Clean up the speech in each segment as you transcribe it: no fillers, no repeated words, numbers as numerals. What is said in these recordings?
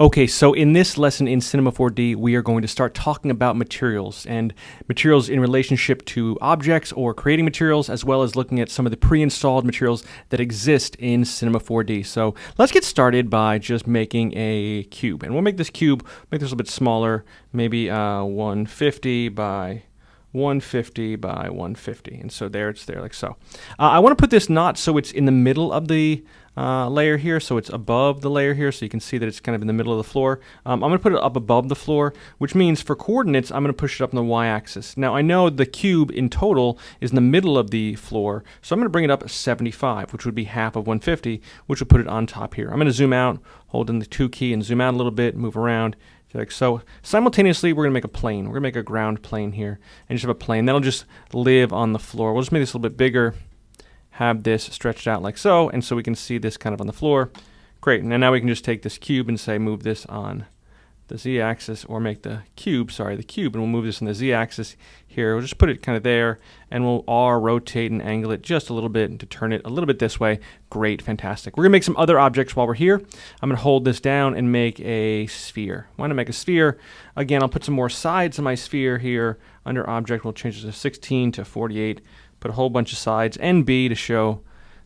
Okay, so in this lesson in Cinema 4D, we are going to start talking about materials and materials in relationship to objects or creating materials, as well as looking at some of the pre-installed materials that exist in Cinema 4D. So let's get started by just making a cube. And we'll make this cube, make this a little bit smaller, maybe 150 by 150 by 150. And so there it's there like so. I want to put this not so it's in the middle of the layer here, so it's above the layer here, so you can see that it's kind of in the middle of the floor. I'm going to put it up above the floor, which means for coordinates, I'm going to push it up on the y-axis. Now, I know the cube in total is in the middle of the floor, so I'm going to bring it up 75, which would be half of 150, which would put it on top here. I'm going to zoom out, hold in the 2 key, and zoom out a little bit, move around. Like so. Simultaneously, we're going to make a plane. We're going to make a ground plane here, and just have a plane. That'll just live on the floor. We'll just make this a little bit bigger, have this stretched out like so, and so we can see this kind of on the floor. Great, and now we can just take this cube and say move this on the z-axis, or make the cube, and we'll move this on the z-axis here. We'll just put it kind of there, and we'll rotate and angle it just a little bit to turn it a little bit this way. Great, fantastic. We're going to make some other objects while we're here. I'm going to hold this down and make a sphere. I want to make a sphere. Again, I'll put some more sides in my sphere here. Under object, we'll change it to 16 to 48. Put a whole bunch of sides, NB to show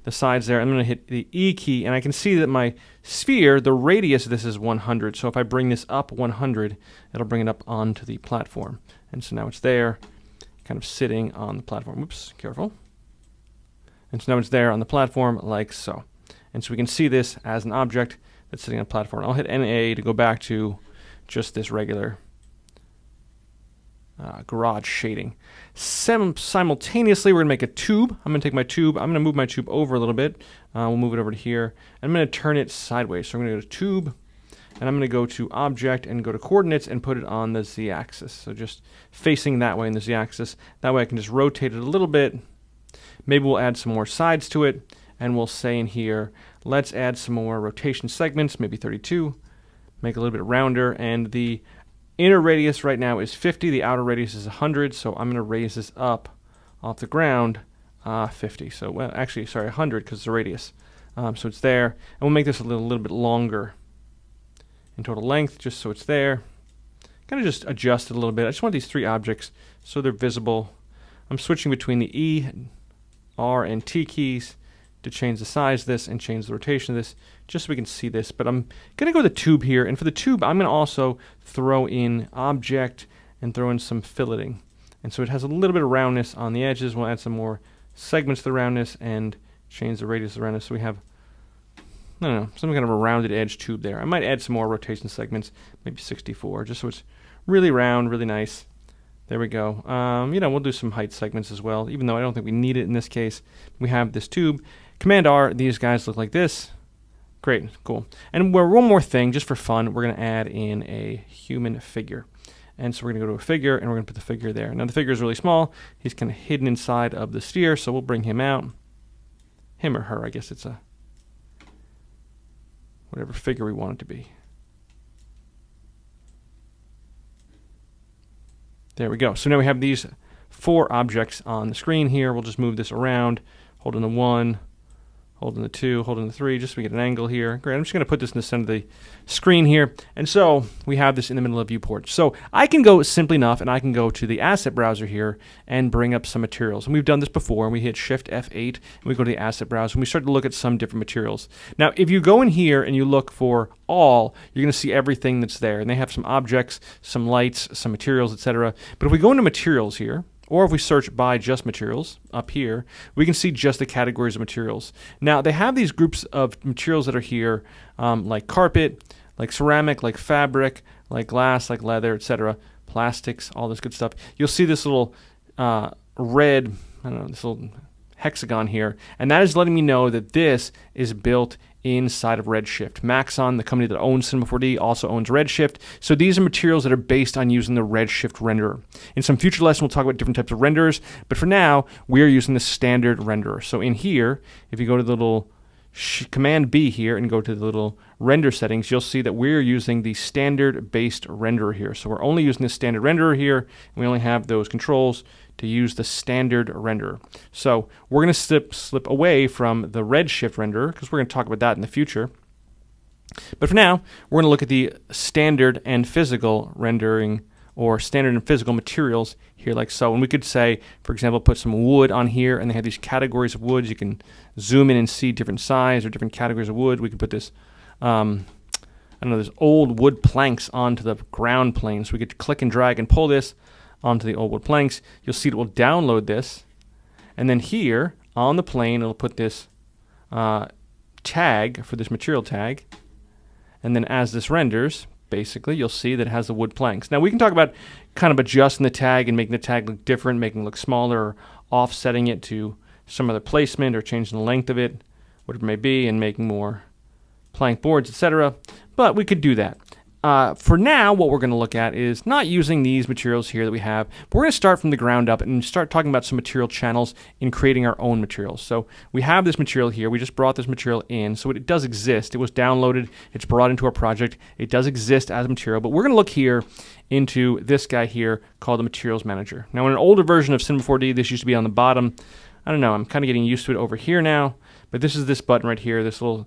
the sides there. I'm going to hit the E key, and I can see that my sphere, the radius of this is 100. So if I bring this up 100, it'll bring it up onto the platform. And so now it's there, kind of sitting on the platform. Oops, careful. And so now it's there on the platform like so. And so we can see this as an object that's sitting on a platform. I'll hit NA to go back to just this regular garage shading. Simultaneously, we're going to make a tube. I'm going to take my tube. I'm going to move my tube over a little bit. We'll move it over to here. I'm going to turn it sideways. So I'm going to go to tube, and I'm going to go to object and go to coordinates and put it on the z-axis. So just facing that way in the z-axis. That way I can just rotate it a little bit. Maybe we'll add some more sides to it, and we'll say in here, let's add some more rotation segments, maybe 32. Make it a little bit rounder, and the inner radius right now is 50, the outer radius is 100, so I'm going to raise this up off the ground 50. So, well, actually, sorry, 100 because it's a radius. So it's there, and we'll make this a little bit longer in total length, just so it's there. Kind of just adjust it a little bit. I just want these 3 objects so they're visible. I'm switching between the E, R, and T keys to change the size of this and change the rotation of this, just so we can see this. But I'm going to go with the tube here, and for the tube, I'm going to also throw in object and throw in some filleting. And so it has a little bit of roundness on the edges. We'll add some more segments to the roundness and change the radius of the roundness. So we have, I don't know, some kind of a rounded edge tube there. I might add some more rotation segments, maybe 64, just so it's really round, really nice. There we go. We'll do some height segments as well, even though I don't think we need it in this case. We have this tube. Command R, these guys look like this. Great, cool. And one more thing, just for fun, we're going to add in a human figure. And so we're going to go to a figure, and we're going to put the figure there. Now the figure is really small. He's kind of hidden inside of the sphere, so we'll bring him out. Him or her, I guess it's a whatever figure we want it to be. There we go. So now we have these 4 objects on the screen here. We'll just move this around, holding the 1, holding the 2, holding the 3, just so we get an angle here. Great, I'm just going to put this in the center of the screen here. And so we have this in the middle of viewport. So I can go simply enough, and I can go to the asset browser here and bring up some materials. And we've done this before, and we hit Shift F8, and we go to the asset browser, and we start to look at some different materials. Now, if you go in here and you look for all, you're going to see everything that's there. And they have some objects, some lights, some materials, etc. But if we go into materials here, or if we search by just materials up here, we can see just the categories of materials. Now, they have these groups of materials that are here, like carpet, like ceramic, like fabric, like glass, like leather, etc., plastics, all this good stuff. You'll see this little red, this little hexagon here, and that is letting me know that this is built inside of Redshift. Maxon, the company that owns Cinema 4D, also owns Redshift. So these are materials that are based on using the Redshift renderer. In some future lessons, we'll talk about different types of renderers, but for now, we are using the standard renderer. So in here, if you go to the little Command B here and go to the little render settings, you'll see that we're using the standard based renderer here. So we're only using the standard renderer here, and we only have those controls to use the standard renderer. So we're going to slip away from the Redshift renderer, because we're going to talk about that in the future. But for now, we're going to look at the standard and physical rendering or standard and physical materials here like so. And we could say, for example, put some wood on here, and they have these categories of woods. You can zoom in and see different size or different categories of wood. We could put this, I don't know, there's old wood planks onto the ground plane. So we could click and drag and pull this onto the old wood planks. You'll see it will download this. And then here on the plane, it'll put this tag for this material tag. And then as this renders, basically, you'll see that it has the wood planks. Now, we can talk about kind of adjusting the tag and making the tag look different, making it look smaller, or offsetting it to some other placement, or changing the length of it, whatever it may be, and making more plank boards, etc. But we could do that. For now, what we're going to look at is not using these materials here that we have, but we're going to start from the ground up and start talking about some material channels in creating our own materials. So we have this material here. We just brought this material in, so it does exist. It was downloaded. It's brought into our project. It does exist as a material, but we're going to look here into this guy here called the Materials Manager. Now, in an older version of Cinema 4D, this used to be on the bottom. I don't know. I'm kind of getting used to it over here now, but this is this button right here, this little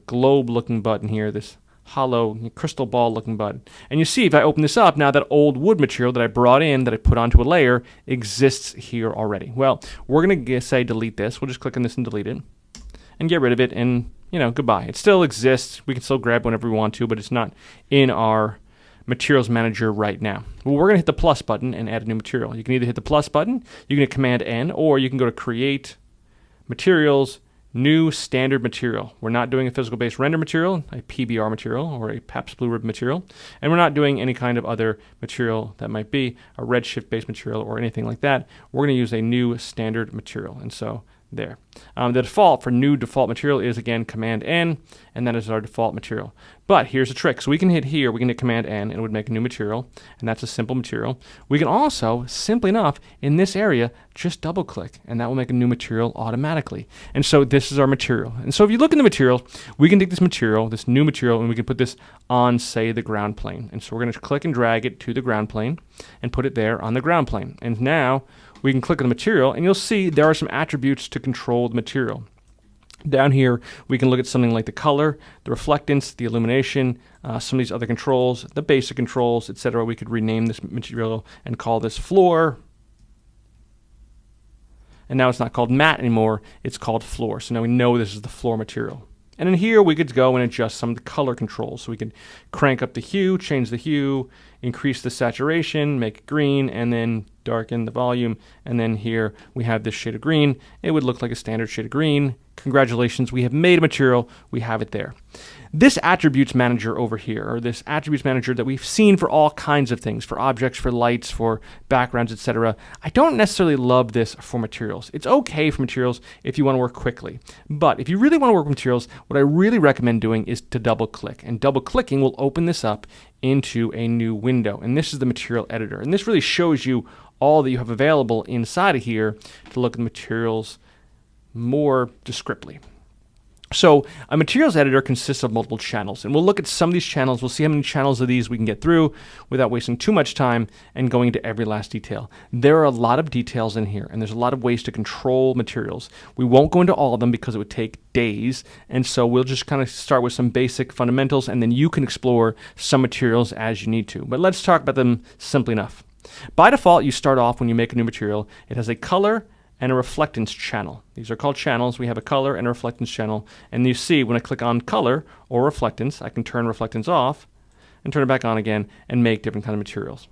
globe-looking button here, this hollow crystal ball looking button. And you see, if I open this up, now that old wood material that I brought in, that I put onto a layer, exists here already. Well, we're going to say delete this. We'll just click on this and delete it and get rid of it, and goodbye. It still exists. We can still grab whenever we want to, but it's not in our Materials Manager right now. Well, we're going to hit the plus button and add a new material. You can either hit the plus button, you can hit Command N, or you can go to Create, Materials, New Standard Material. We're not doing a physical based render material, a PBR material, or a PAPS Blue Ribbon material, and we're not doing any kind of other material that might be a Redshift based material or anything like that. We're going to use a new standard material, and so there. The default for new default material is, again, Command N, and that is our default material. But here's the trick. So we can hit here, we can hit Command N, and it would make a new material, and that's a simple material. We can also, simply enough, in this area, just double click, and that will make a new material automatically. And so this is our material. And so if you look in the material, we can take this material, this new material, and we can put this on, say, the ground plane. And so we're going to click and drag it to the ground plane and put it there on the ground plane. And now we can click on the material, and you'll see there are some attributes to control the material. Down here, we can look at something like the color, the reflectance, the illumination, some of these other controls, the basic controls, etc. We could rename this material and call this floor. And now it's not called matte anymore, it's called floor. So now we know this is the floor material. And in here, we could go and adjust some of the color controls. So we could crank up the hue, change the hue, increase the saturation, make it green, and then darken the volume. And then here we have this shade of green. It would look like a standard shade of green. Congratulations, we have made a material. We have it there. This attributes manager over here, or this attributes manager that we've seen for all kinds of things, for objects, for lights, for backgrounds, etc. I don't necessarily love this for materials. It's okay for materials if you want to work quickly. But if you really want to work with materials, what I really recommend doing is to double click. And double clicking will open this up into a new window. And this is the material editor. And this really shows you all that you have available inside of here to look at the materials more descriptively. So a materials editor consists of multiple channels, and we'll look at some of these channels. We'll see how many channels of these we can get through without wasting too much time and going into every last detail. There are a lot of details in here, and there's a lot of ways to control materials. We won't go into all of them because it would take days, and so we'll just kind of start with some basic fundamentals, and then you can explore some materials as you need to. But let's talk about them simply enough. By default, you start off when you make a new material. It has a color and a reflectance channel. These are called channels. We have a color and a reflectance channel. And you see when I click on color or reflectance, I can turn reflectance off and turn it back on again and make different kind of materials.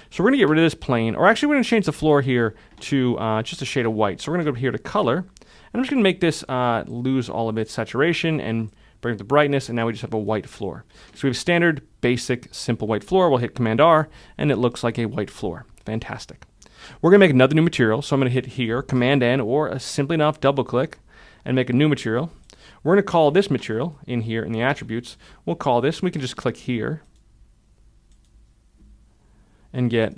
So we're going to get rid of this plane, or actually we're going to change the floor here to just a shade of white. So we're going to go here to color, and I'm just going to make this lose all of its saturation and bring up the brightness, and now we just have a white floor. So we have standard, basic, simple white floor. We'll hit Command R, and it looks like a white floor. Fantastic. We're going to make another new material, so I'm going to hit here, Command N, or simply enough, double click, and make a new material. We're going to call this material in here in the attributes. We'll call this, we can just click here and get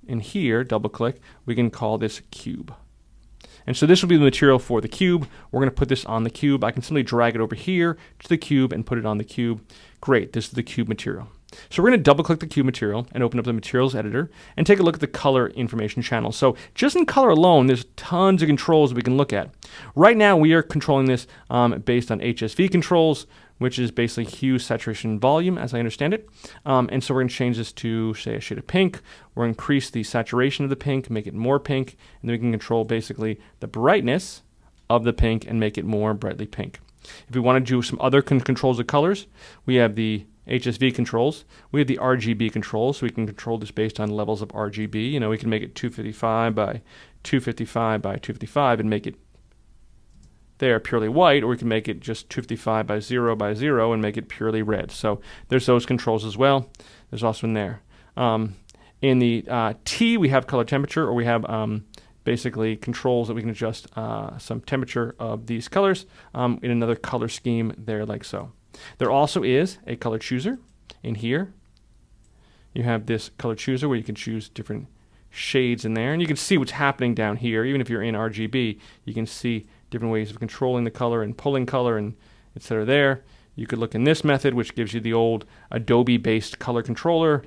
in here, double click, we can call this cube. And so this will be the material for the cube. We're going to put this on the cube. I can simply drag it over here to the cube and put it on the cube. Great, this is the cube material. So we're going to double click the cube material and open up the materials editor and take a look at the color information channel. So just in color alone, there's tons of controls that we can look at. Right now we are controlling this based on HSV controls, which is basically hue, saturation, volume, as I understand it. And so we're going to change this to, say, a shade of pink. We're going to increase the saturation of the pink, make it more pink, and then we can control basically the brightness of the pink and make it more brightly pink. If we want to do some other controls of colors, we have the HSV controls. We have the RGB controls, so we can control this based on levels of RGB. You know, we can make it 255 by 255 by 255 and make it there purely white, or we can make it just 255 by 0 by 0 and make it purely red. So there's those controls as well. There's also in there. In the T, we have color temperature, or we have basically controls that we can adjust some temperature of these colors in another color scheme there, like so. There also is a color chooser in here. You have this color chooser where you can choose different shades in there, and you can see what's happening down here. Even if you're in RGB, you can see different ways of controlling the color and pulling color and etc. there. You could look in this method, which gives you the old Adobe-based color controller.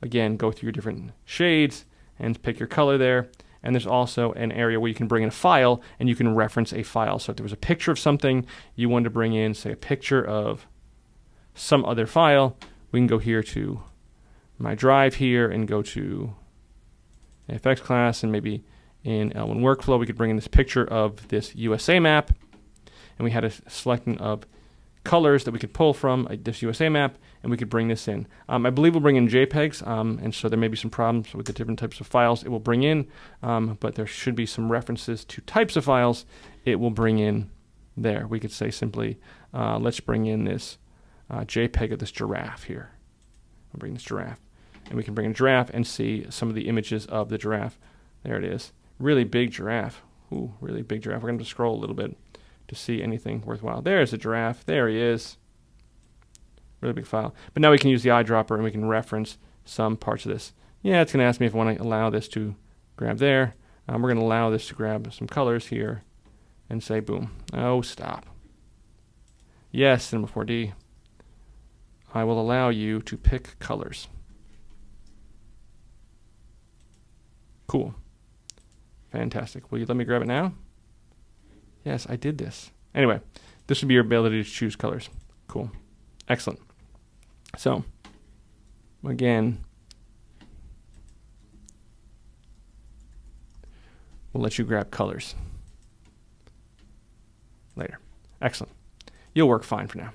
Again, go through your different shades and pick your color there. And there's also an area where you can bring in a file and you can reference a file. So if there was a picture of something you wanted to bring in, say a picture of some other file, we can go here to my drive here and go to FX class, and maybe in L1 workflow we could bring in this picture of this USA map, and we had a selection of colors that we could pull from this USA map, and we could bring this in. I believe we'll bring in JPEGs, and so there may be some problems with the different types of files it will bring in, but there should be some references to types of files it will bring in there. We could say simply, let's bring in this JPEG of this giraffe here. I'll bring this giraffe, and we can bring in a giraffe and see some of the images of the giraffe. There it is. Really big giraffe. Ooh, really big giraffe. We're going to scroll a little bit to see anything worthwhile. There's a giraffe. There he is. Really big file. But now we can use the eyedropper and we can reference some parts of this. Yeah, it's going to ask me if I want to allow this to grab there. We're going to allow this to grab some colors here and say boom. Oh, stop. Yes, Cinema 4D. I will allow you to pick colors. Cool. Fantastic. Will you let me grab it now? Yes, I did this. Anyway, this would be your ability to choose colors. Cool. Excellent. So, again, we'll let you grab colors later. Excellent. You'll work fine for now.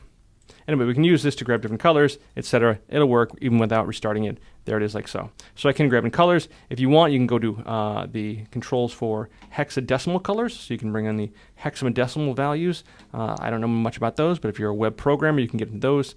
Anyway, we can use this to grab different colors, etc. It'll work even without restarting it. There it is, like so. So I can grab in colors. If you want, you can go to the controls for hexadecimal colors. So you can bring in the hexadecimal values. I don't know much about those, but if you're a web programmer, you can get into those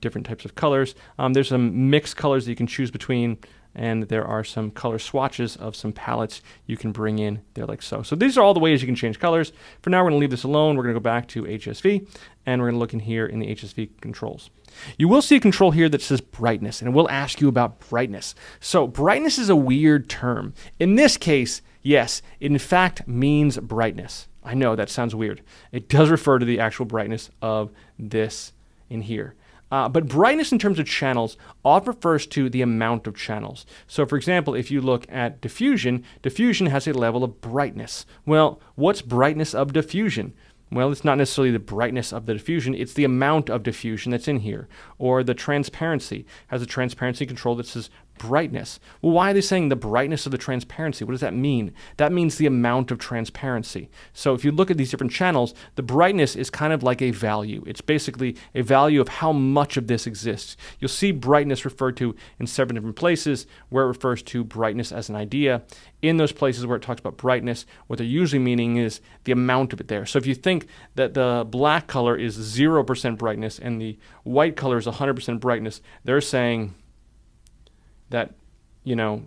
different types of colors. There's some mixed colors that you can choose between, and there are some color swatches of some palettes you can bring in there, like so. So these are all the ways you can change colors. For now, we're going to leave this alone. We're going to go back to HSV, and we're going to look in here in the HSV controls. You will see a control here that says brightness, and it will ask you about brightness. So brightness is a weird term. In this case, yes, it in fact means brightness. I know that sounds weird. It does refer to the actual brightness of this in here. But brightness in terms of channels often refers to the amount of channels. So for example, if you look at diffusion, diffusion has a level of brightness. Well, what's brightness of diffusion? Well, it's not necessarily the brightness of the diffusion, it's the amount of diffusion that's in here. Or the transparency has a transparency control that says brightness. Well, why are they saying the brightness of the transparency? What does that mean? That means the amount of transparency. So if you look at these different channels, the brightness is kind of like a value. It's basically a value of how much of this exists. You'll see brightness referred to in several different places where it refers to brightness as an idea. In those places where it talks about brightness, what they're usually meaning is the amount of it there. So if you think that the black color is 0% brightness and the white color is 100% brightness, they're saying that, you know,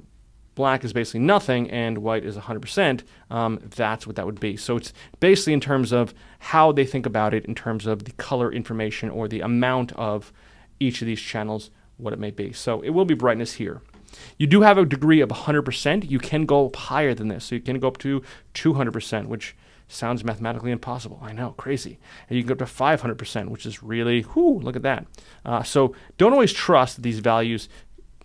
black is basically nothing and white is 100%, that's what that would be. So it's basically in terms of how they think about it in terms of the color information or the amount of each of these channels, what it may be. So it will be brightness here. You do have a degree of 100%. You can go up higher than this. So you can go up to 200%, which Sounds mathematically impossible. I know, crazy. And you can go up to 500%, which is really, whoo, look at that. So don't always trust that these values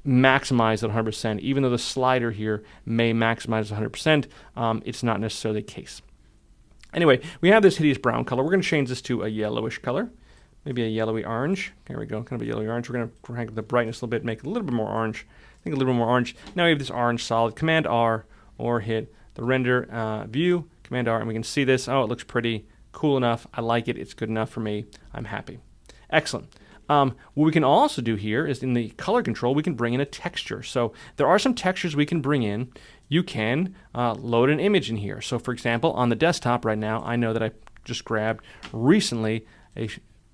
maximize at 100%. Even though the slider here may maximize 100%, it's not necessarily the case. Anyway, we have this hideous brown color. We're going to change this to a yellowish color, maybe a yellowy orange. There we go, kind of a yellowy orange. We're going to crank up the brightness a little bit, make it a little bit more orange. I think a little bit more orange. Now we have this orange solid. Command R or hit the render view, Command R, and we can see this. Oh, it looks pretty cool enough. I like it. It's good enough for me. I'm happy. Excellent. What we can also do here is in the color control, we can bring in a texture. So there are some textures we can bring in. You can load an image in here. So for example, on the desktop right now, I know that I just grabbed recently a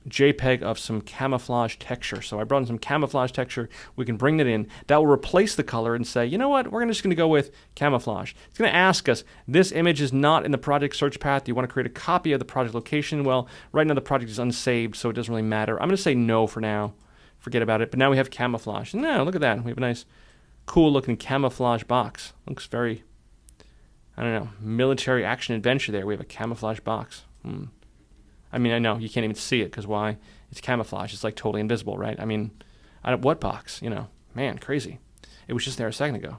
JPEG of some camouflage texture. So I brought in some camouflage texture. We can bring that in. That will replace the color and say, you know what, we're just going to go with camouflage. It's going to ask us, this image is not in the project search path. Do you want to create a copy of the project location? Well, right now the project is unsaved, so it doesn't really matter. I'm going to say no for now. Forget about it. But now we have camouflage. No, look at that. We have a nice, cool looking camouflage box. Looks very, I don't know, military action adventure there. We have a camouflage box. I mean, I know you can't even see it because why? It's camouflage. It's like totally invisible, right? I mean, what box? You know, man, crazy. It was just there a second ago,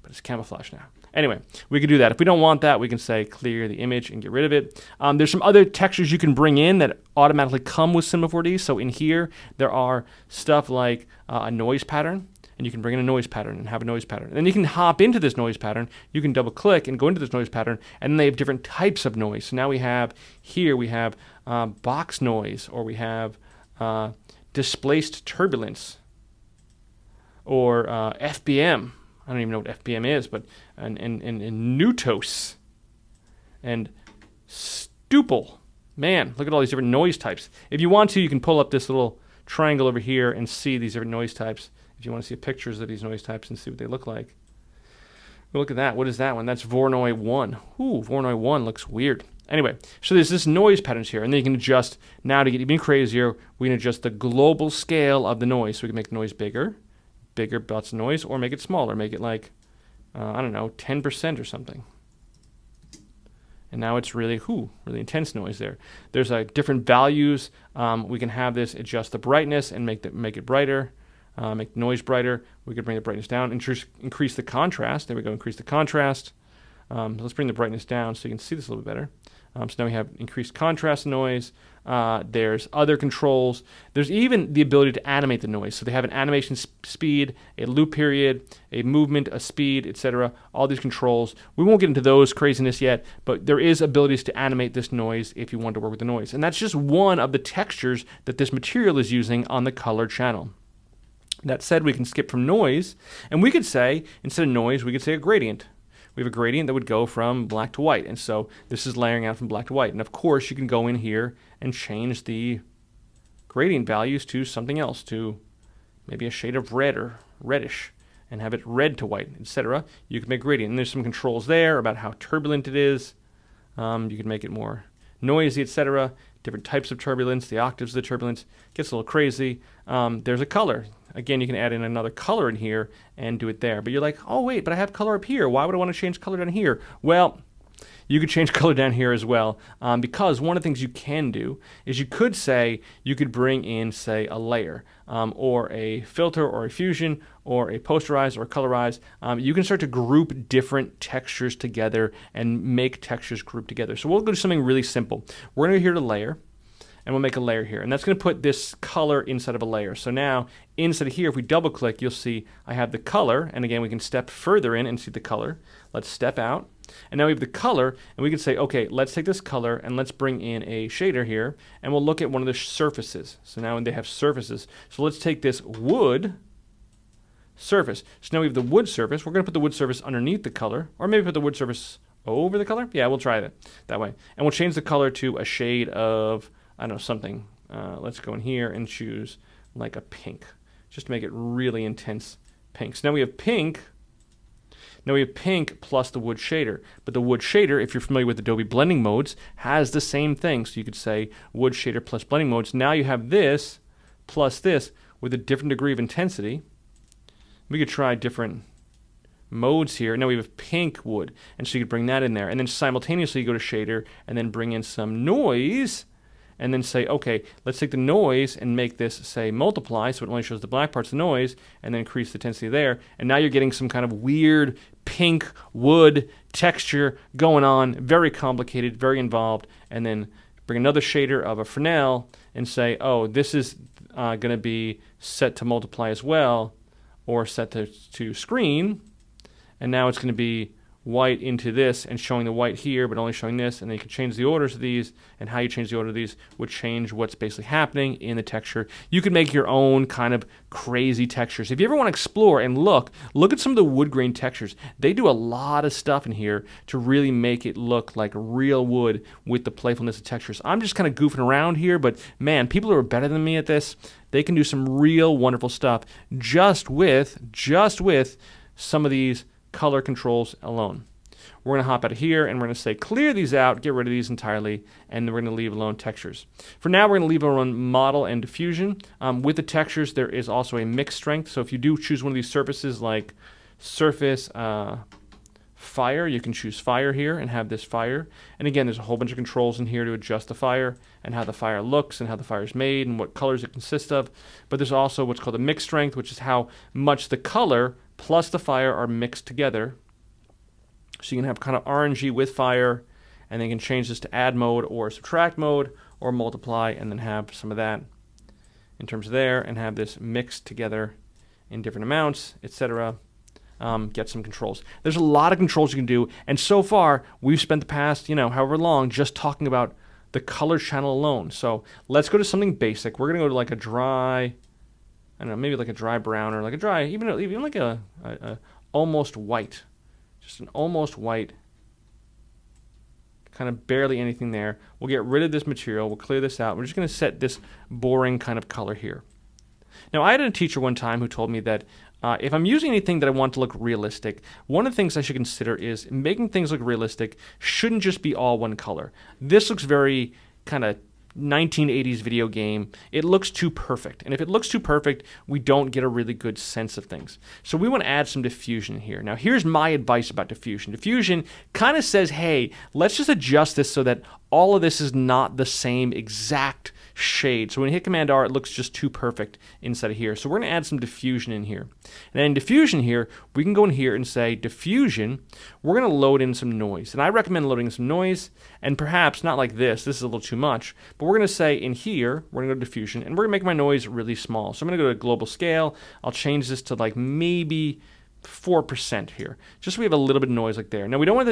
but it's camouflage now. Anyway, we can do that. If we don't want that, we can say clear the image and get rid of it. There's some other textures you can bring in that automatically come with Cinema 4D. So in here, there are stuff like a noise pattern. And you can bring in a noise pattern and have a noise pattern. And then you can hop into this noise pattern. You can double click and go into this noise pattern, and then they have different types of noise. So now we have box noise, or we have displaced turbulence, or FBM. I don't even know what FBM is, but and Nutos and Stuple. Man, look at all these different noise types. If you want to, you can pull up this little triangle over here and see these different noise types. If you want to see pictures of these noise types and see what they look like. Well, look at that. What is that one? That's Voronoi 1. Ooh, Voronoi 1 looks weird. Anyway, so there's this noise patterns here, and then you can adjust, now to get even crazier, we can adjust the global scale of the noise. So we can make the noise bigger butts of noise, or make it smaller, make it like, I don't know, 10% or something. And now it's really intense noise there. There's different values. We can have this adjust the brightness and make it brighter. Make the noise brighter. We could bring the brightness down. Increase the contrast. There we go. Increase the contrast. Let's bring the brightness down so you can see this a little bit better. So now we have increased contrast noise. There's other controls. There's even the ability to animate the noise. So they have an animation speed, a loop period, a movement, a speed, etc. All these controls. We won't get into those craziness yet, but there is abilities to animate this noise if you want to work with the noise. And that's just one of the textures that this material is using on the color channel. That said, we can skip from noise, and we could say, instead of noise, we could say a gradient. We have a gradient that would go from black to white, and so this is layering out from black to white. And of course, you can go in here and change the gradient values to something else, to maybe a shade of red or reddish, and have it red to white, etc. You can make gradient, and there's some controls there about how turbulent it is. You can make it more noisy, etc. Different types of turbulence, the octaves of the turbulence. Gets a little crazy. There's a color. Again, you can add in another color in here and do it there. But you're like, oh, wait, but I have color up here. Why would I want to change color down here? Well, you could change color down here as well, because one of the things you can do is you could bring in, say, a layer or a filter or a fusion or a posterize or a colorize. You can start to group different textures together and make textures group together. So we'll go to something really simple. We're going to go here to layer, and we'll make a layer here. And that's going to put this color inside of a layer. So now, inside of here, if we double click, you'll see I have the color. And again, we can step further in and see the color. Let's step out. And now we have the color, and we can say, okay, let's take this color and let's bring in a shader here, and we'll look at one of the surfaces. So now they have surfaces. So let's take this wood surface. So now we have the wood surface. We're going to put the wood surface underneath the color, or maybe put the wood surface over the color. Yeah, we'll try that way. And we'll change the color to a shade of, I don't know, something. Let's go in here and choose like a pink, just to make it really intense pink. So now we have pink. Now we have pink plus the wood shader. But the wood shader, if you're familiar with Adobe blending modes, has the same thing. So you could say wood shader plus blending modes. Now you have this plus this with a different degree of intensity. We could try different modes here. Now we have pink wood, and so you could bring that in there. And then simultaneously you go to shader and then bring in some noise and then say, okay, let's take the noise and make this, say, multiply, so it only shows the black parts of the noise, and then increase the intensity there. And now you're getting some kind of weird pink wood texture going on, very complicated, very involved. And then bring another shader of a Fresnel and say, oh, this is going to be set to multiply as well, or set to screen. And now it's going to be white into this and showing the white here, but only showing this. And then you can change the orders of these, and how you change the order of these would change what's basically happening in the texture. You can make your own kind of crazy textures. If you ever want to explore and look at some of the wood grain textures. They do a lot of stuff in here to really make it look like real wood with the playfulness of textures. I'm just kind of goofing around here, but man, people who are better than me at this, they can do some real wonderful stuff just with some of these color controls alone. We're going to hop out of here and we're going to say clear these out, get rid of these entirely, and then we're going to leave alone textures. For now, we're going to leave alone model and diffusion. With the textures, there is also a mix strength. So if you do choose one of these surfaces like surface fire, you can choose fire here and have this fire. And again, there's a whole bunch of controls in here to adjust the fire and how the fire looks and how the fire is made and what colors it consists of. But there's also what's called a mix strength, which is how much the color plus the fire are mixed together. So you can have kind of RNG with fire, and then you can change this to add mode or subtract mode or multiply, and then have some of that in terms of there, and have this mixed together in different amounts, etc. Get some controls. There's a lot of controls you can do, and so far we've spent the past, however long, just talking about the color channel alone. So let's go to something basic. We're going to go to like a dry, I don't know, maybe like a dry brown, or like a dry, even like a almost white. Just an almost white, kind of barely anything there. We'll get rid of this material. We'll clear this out. We're just going to set this boring kind of color here. Now, I had a teacher one time who told me that if I'm using anything that I want to look realistic, one of the things I should consider is making things look realistic shouldn't just be all one color. This looks very kind of 1980s video game. It looks too perfect. And if it looks too perfect, we don't get a really good sense of things. So we want to add some diffusion here. Now, here's my advice about diffusion. Diffusion kind of says, hey, let's just adjust this so that all of this is not the same exact shade. So when you hit Command R, it looks just too perfect inside of here. So we're going to add some diffusion in here. And in diffusion here, we can go in here and say diffusion. We're going to load in some noise. And I recommend loading some noise, and perhaps not like this. This is a little too much. But we're going to say in here, we're going to go to diffusion, and we're going to make my noise really small. So I'm going to go to global scale. I'll change this to like maybe 4% here, just so we have a little bit of noise like there. Now, we don't want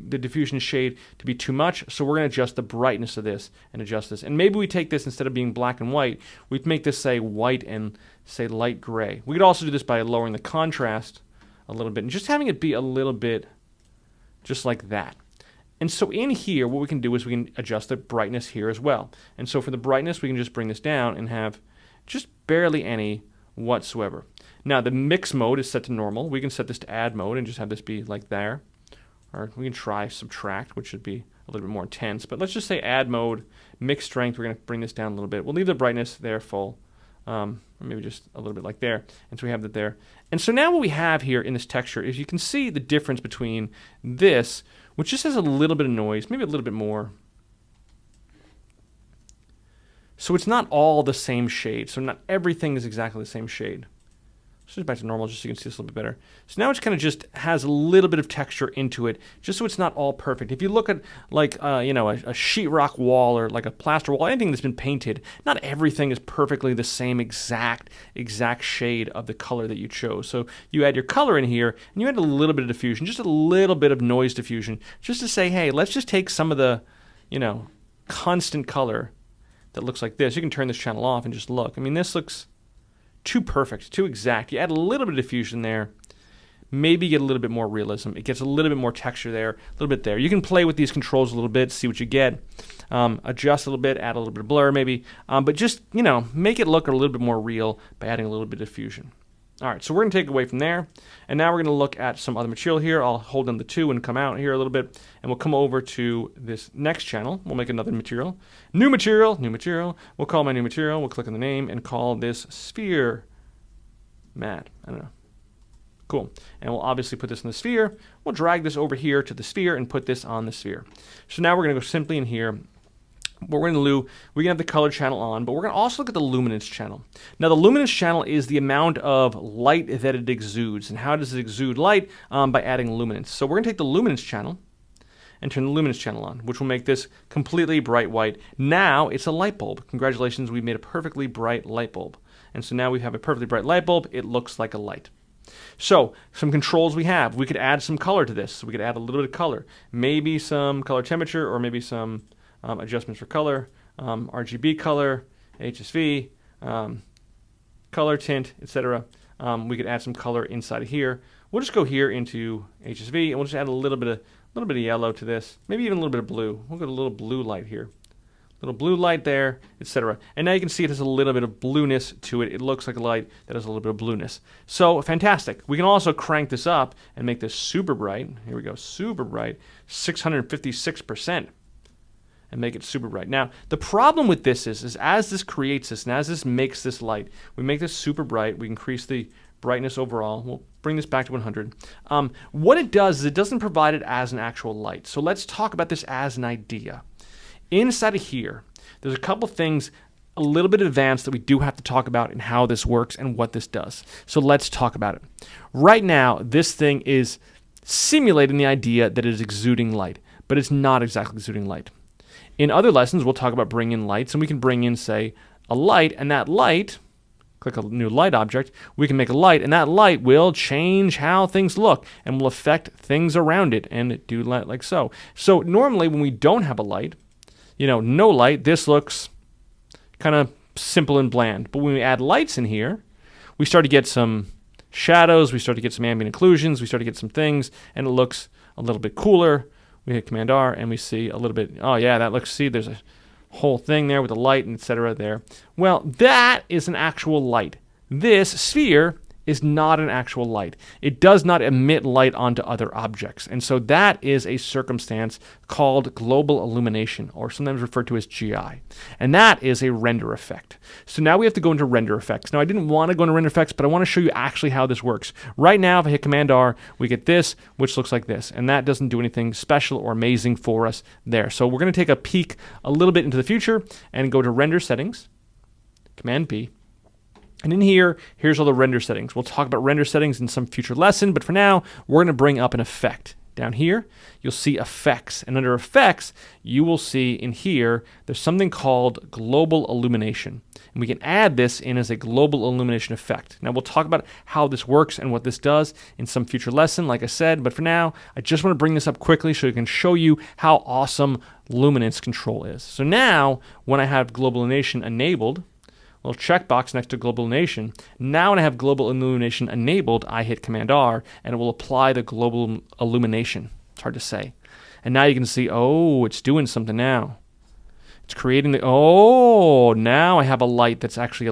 the diffusion shade to be too much, so we're going to adjust the brightness of this and adjust this. And maybe we take this, instead of being black and white, we make this, say, white and, say, light gray. We could also do this by lowering the contrast a little bit and just having it be a little bit just like that. And so in here, what we can do is we can adjust the brightness here as well. And so for the brightness, we can just bring this down and have just barely any whatsoever. Now, the mix mode is set to normal. We can set this to add mode and just have this be like there. Or we can try subtract, which should be a little bit more intense. But let's just say add mode, mix strength. We're going to bring this down a little bit. We'll leave the brightness there full, or maybe just a little bit like there. And so we have that there. And so now what we have here in this texture is you can see the difference between this, which just has a little bit of noise, maybe a little bit more. So it's not all the same shade. So not everything is exactly the same shade. So just back to normal, just so you can see this a little bit better. So now it kind of just has a little bit of texture into it, just so it's not all perfect. If you look at like a sheetrock wall or like a plaster wall, anything that's been painted, not everything is perfectly the same exact shade of the color that you chose. So you add your color in here, and you add a little bit of diffusion, just a little bit of noise diffusion, just to say, hey, let's just take some of the, constant color that looks like this. You can turn this channel off and just look. I mean, this looks too perfect, too exact. You add a little bit of diffusion there, maybe get a little bit more realism. It gets a little bit more texture there, a little bit there. You can play with these controls a little bit, see what you get. Adjust a little bit, add a little bit of blur maybe, but just, make it look a little bit more real by adding a little bit of diffusion. All right, so we're going to take it away from there, and now we're going to look at some other material here. I'll hold down the 2 and come out here a little bit, and we'll come over to this next channel. We'll make another material. New material. We'll call my new material. We'll click on the name and call this sphere matte. I don't know. Cool. And we'll obviously put this in the sphere. We'll drag this over here to the sphere and put this on the sphere. So now we're going to go simply in here. What we're going to do, we can have the color channel on, but we're going to also look at the luminance channel. Now, the luminance channel is the amount of light that it exudes. And how does it exude light? By adding luminance. So we're going to take the luminance channel and turn the luminance channel on, which will make this completely bright white. Now it's a light bulb. Congratulations, we've made a perfectly bright light bulb. And so now we have a perfectly bright light bulb. It looks like a light. So some controls we have. We could add some color to this. So we could add a little bit of color. Maybe some color temperature, or maybe some adjustments for color, RGB color, HSV, color tint, etc. We could add some color inside of here. We'll just go here into HSV and we'll just add a little bit of yellow to this, maybe even a little bit of blue. We'll get a little blue light here, little blue light there, etc. And now you can see it has a little bit of blueness to it. It looks like a light that has a little bit of blueness. So fantastic. We can also crank this up and make this super bright. Here we go, super bright, 656%. And make it super bright. Now, the problem with this is as this creates this and as this makes this light, we make this super bright. We increase the brightness overall. We'll bring this back to 100. What it does is it doesn't provide it as an actual light. So let's talk about this as an idea. Inside of here, there's a couple things a little bit advanced that we do have to talk about and how this works and what this does. So let's talk about it. Right now, this thing is simulating the idea that it is exuding light, but it's not exactly exuding light. In other lessons, we'll talk about bringing in lights, and we can bring in, say, a light, and that light, click a new light object, we can make a light, and that light will change how things look and will affect things around it and do like so. So normally when we don't have a light, no light, this looks kind of simple and bland. But when we add lights in here, we start to get some shadows, we start to get some ambient occlusions, we start to get some things, and it looks a little bit cooler. We hit Command R and we see a little bit, oh yeah, that looks, see, there's a whole thing there with the light and etc. there. Well, that is an actual light. This sphere is not an actual light. It does not emit light onto other objects. And so that is a circumstance called global illumination, or sometimes referred to as GI. And that is a render effect. So now we have to go into render effects. Now I didn't want to go into render effects, but I want to show you actually how this works. Right now, if I hit Command R, we get this, which looks like this. And that doesn't do anything special or amazing for us there. So we're going to take a peek a little bit into the future and go to render settings, Command P. And in here, here's all the render settings. We'll talk about render settings in some future lesson, but for now, we're going to bring up an effect. Down here, you'll see effects. And under effects, you will see in here, there's something called global illumination. And we can add this in as a global illumination effect. Now, we'll talk about how this works and what this does in some future lesson, like I said. But for now, I just want to bring this up quickly so I can show you how awesome luminance control is. So now, when I have global illumination enabled, little checkbox next to global illumination. Now when I have global illumination enabled, I hit Command R and it will apply the global illumination. It's hard to say. And now you can see, oh, it's doing something now. It's creating now I have a light that's actually